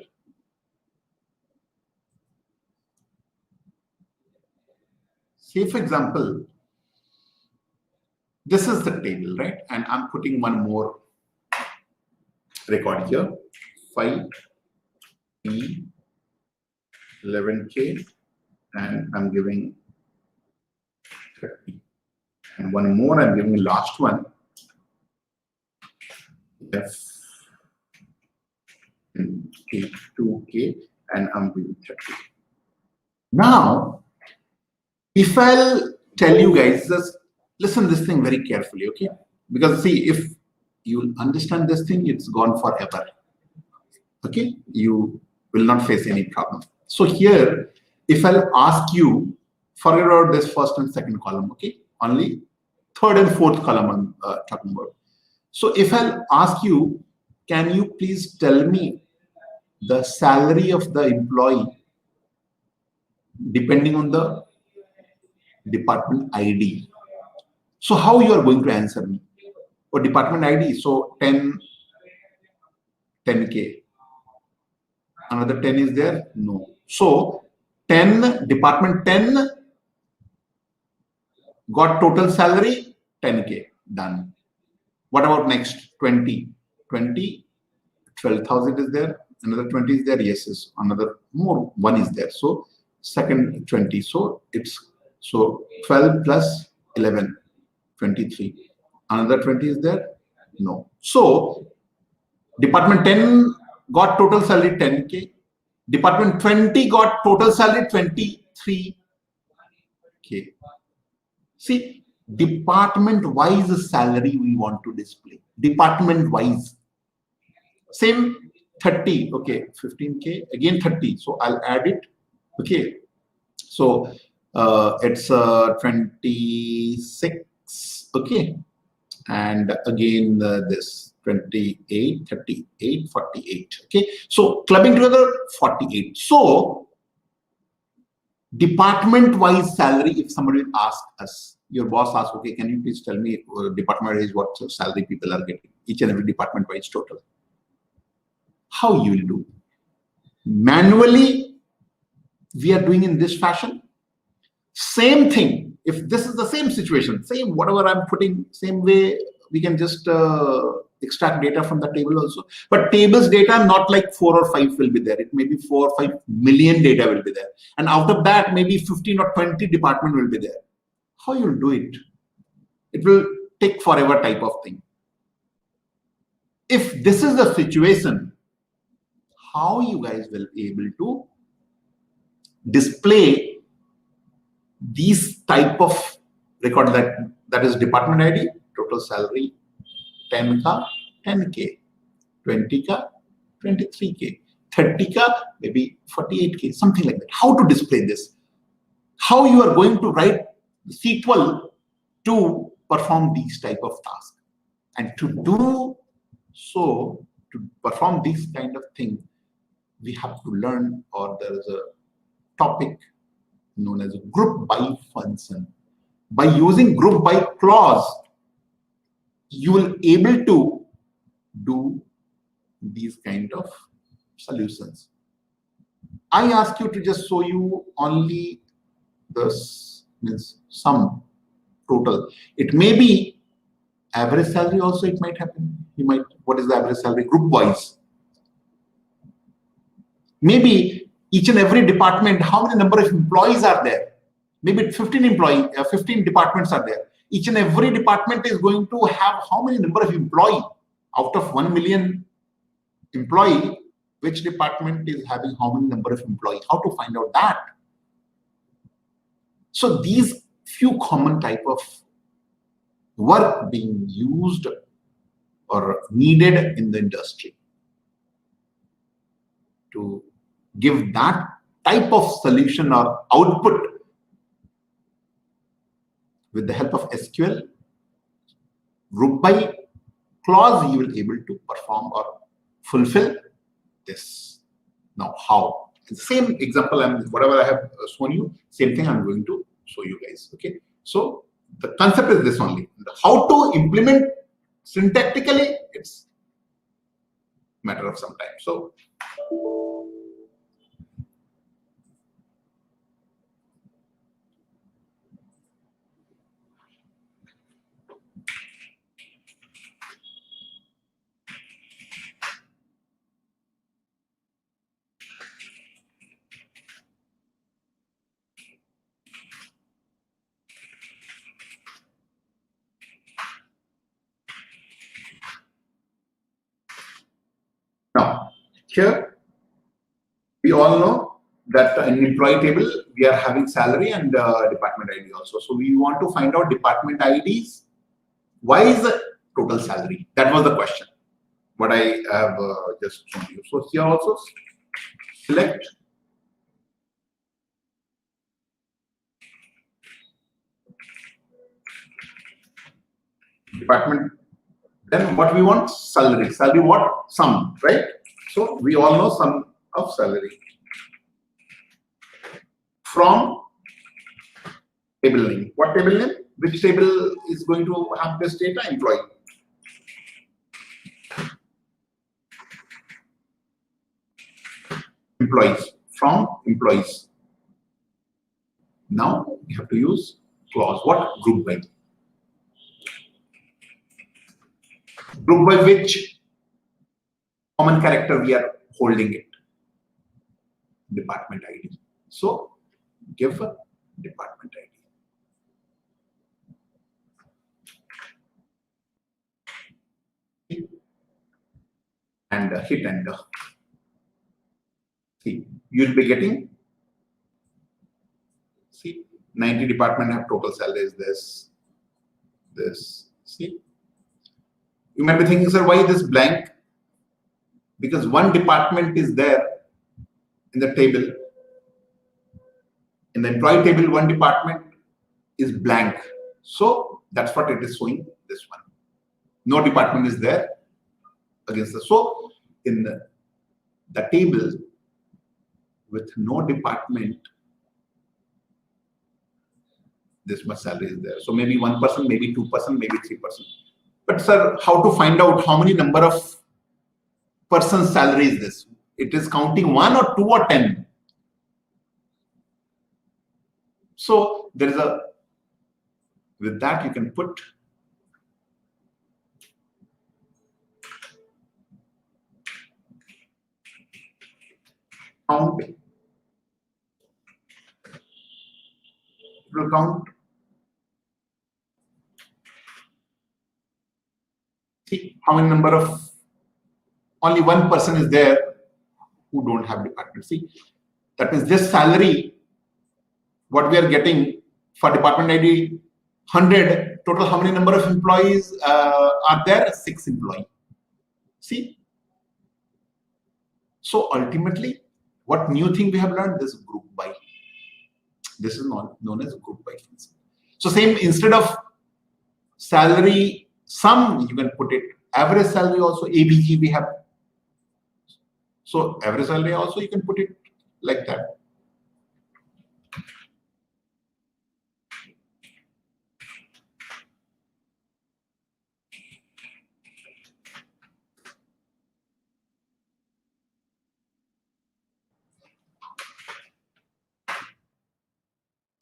Say, for example, this is the table, right? And I'm putting one more record here, 5P 11K, and I'm giving 30. And one more, I'm giving the last one, F2K, and I'm giving 30. Now, if I'll tell you guys, just listen this thing very carefully, okay? Because see, if you'll understand this thing, it's gone forever. Okay, you will not face any problem. So here, if I'll ask you, forget about this first and second column, okay? Only third and fourth column I'm talking about. So if I'll ask you, can you please tell me the salary of the employee depending on the department ID? So how you are going to answer me? Or department ID, so 10K. Another 10 is there? No. So 10, department 10 got total salary 10K, done. What about next 20? 20, 12,000 is there. Another 20 is there. Yes, yes. Another more one is there. So second 20. So it's 12 plus 11, 23. Another 20 is there? No. So department 10 got total salary 10K. Department 20 got total salary 23K. See, department-wise salary we want to display. Department-wise. Same 30. Okay, 15K. Again 30. So I'll add it. Okay. So it's 26. Okay. And again this 28, 38, 48. Okay. So clubbing together 48. So department-wise salary, if somebody will ask us, your boss asks, okay, can you please tell me department-wise what salary people are getting, each and every department-wise total. How you will do? Manually, we are doing in this fashion. Same thing. If this is the same situation, same whatever I'm putting, same way we can just extract data from the table also. But tables data, not like 4 or 5 will be there. It may be 4 or 5 million data will be there. And out of that, maybe 15 or 20 department will be there. How you'll do it? It will take forever type of thing. If this is the situation, how you guys will be able to display these type of record that is department ID, total salary, 10K, 10K, 20K, 23K, 30K, maybe 48K, something like that. How to display this? How you are going to write SQL to perform these type of tasks. And to do so, to perform this kind of thing, we have to learn, or there is a topic known as a group by function. By using group by clause, you will able to do these kind of solutions. I ask you to just show you only this means sum total. It may be average salary also, it might happen. You might, what is the average salary group wise? Maybe each and every department, how many number of employees are there? Maybe 15 departments are there. Each and every department is going to have how many number of employee? Out of 1 million employee, which department is having how many number of employees? How to find out that? So these few common type of work being used or needed in the industry to give that type of solution or output with the help of SQL, group by clause, you will be able to perform or fulfill this. Now, how? The same example, whatever I have shown you, same thing I'm going to show you guys. Okay. So the concept is this only. How to implement syntactically, it's a matter of some time. So now, here we all know that in employee table we are having salary and department ID also. So we want to find out department IDs. Why is the total salary? That was the question. What I have just shown you. So here also select department. Then what we want? Salary. Salary what? Sum, right? So we all know sum of salary. From table name. What table name? Which table is going to have this data? Employee. Employees. From employees. Now we have to use clause. What? Group by. Group by which common character we are holding it? Department ID. So give a department ID. And hit enter. See, you'll be getting, see, 90 department have total salary is this. See, you might be thinking, sir, why this blank? Because one department is there in the table. In the employee table, one department is blank. So that's what it is showing, this one. No department is there against the. So in the table with no department, this much salary is there. So maybe 1%, maybe 2%, maybe 3%. But sir, how to find out how many number of persons salary is this? It is counting 1 or 2 or 10. So there is a, with that you can put count. It will count. See how many number of, only one person is there who don't have department. See, that means this salary, what we are getting for department ID 100, total how many number of employees are there? 6 employees. See, so ultimately, what new thing we have learned? This group by. This is known as group by. So same, instead of salary sum, you can put it average salary also, ABG we have. So average salary also you can put it like that.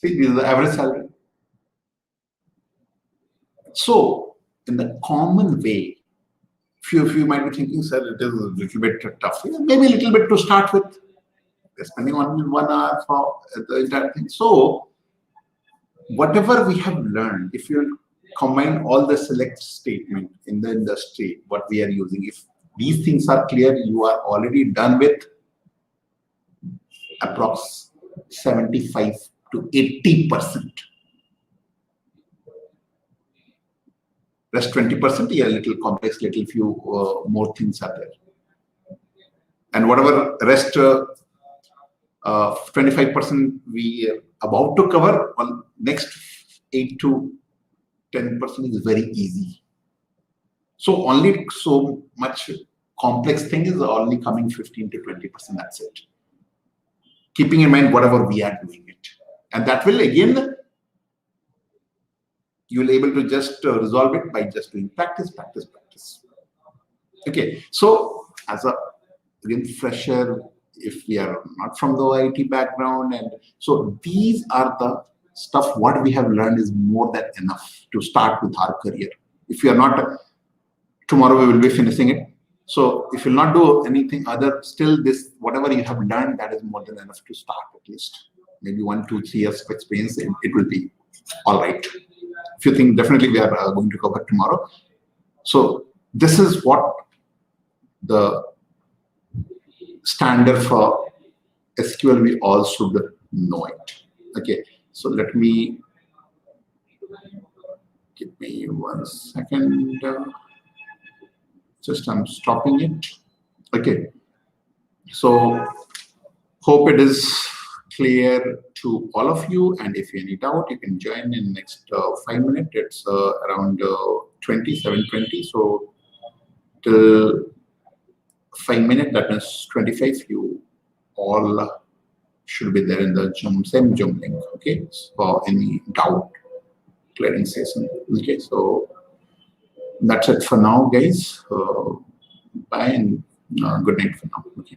See, this is the average salary. So in the common way, few of you might be thinking, sir, it is a little bit tough. Maybe a little bit to start with, spending on 1 hour for the entire thing. So whatever we have learned, if you combine all the select statement in the industry, what we are using, if these things are clear, you are already done with approx 75 to 80%. Rest 20%, yeah, a little complex, little few more things are there. And whatever rest 25% we are about to cover, well, next 8 to 10% is very easy. So only so much complex thing is only coming 15 to 20%, that's it. Keeping in mind whatever we are doing it. And that will again, you will able to just resolve it by just doing practice. Okay, so as a again fresher, if we are not from the IT background, and so these are the stuff what we have learned is more than enough to start with our career. If you are not, tomorrow we will be finishing it. So if you will not do anything other, still this whatever you have learned, that is more than enough to start at least. Maybe 1, 2, 3 years of experience, it will be all right. If you think, definitely we are going to cover tomorrow. So this is what the standard for SQL, we all should know it. Okay, so let me, give me 1 second. Just I'm stopping it. Okay, so hope it is clear to all of you, and if you have any doubt, you can join in next 5 minutes. It's around 27:20, so till 5 minutes, that is 25, you all should be there in the same Zoom link, okay, for any doubt clearing session. Okay, so that's it for now, guys. Bye and good night for now. Okay.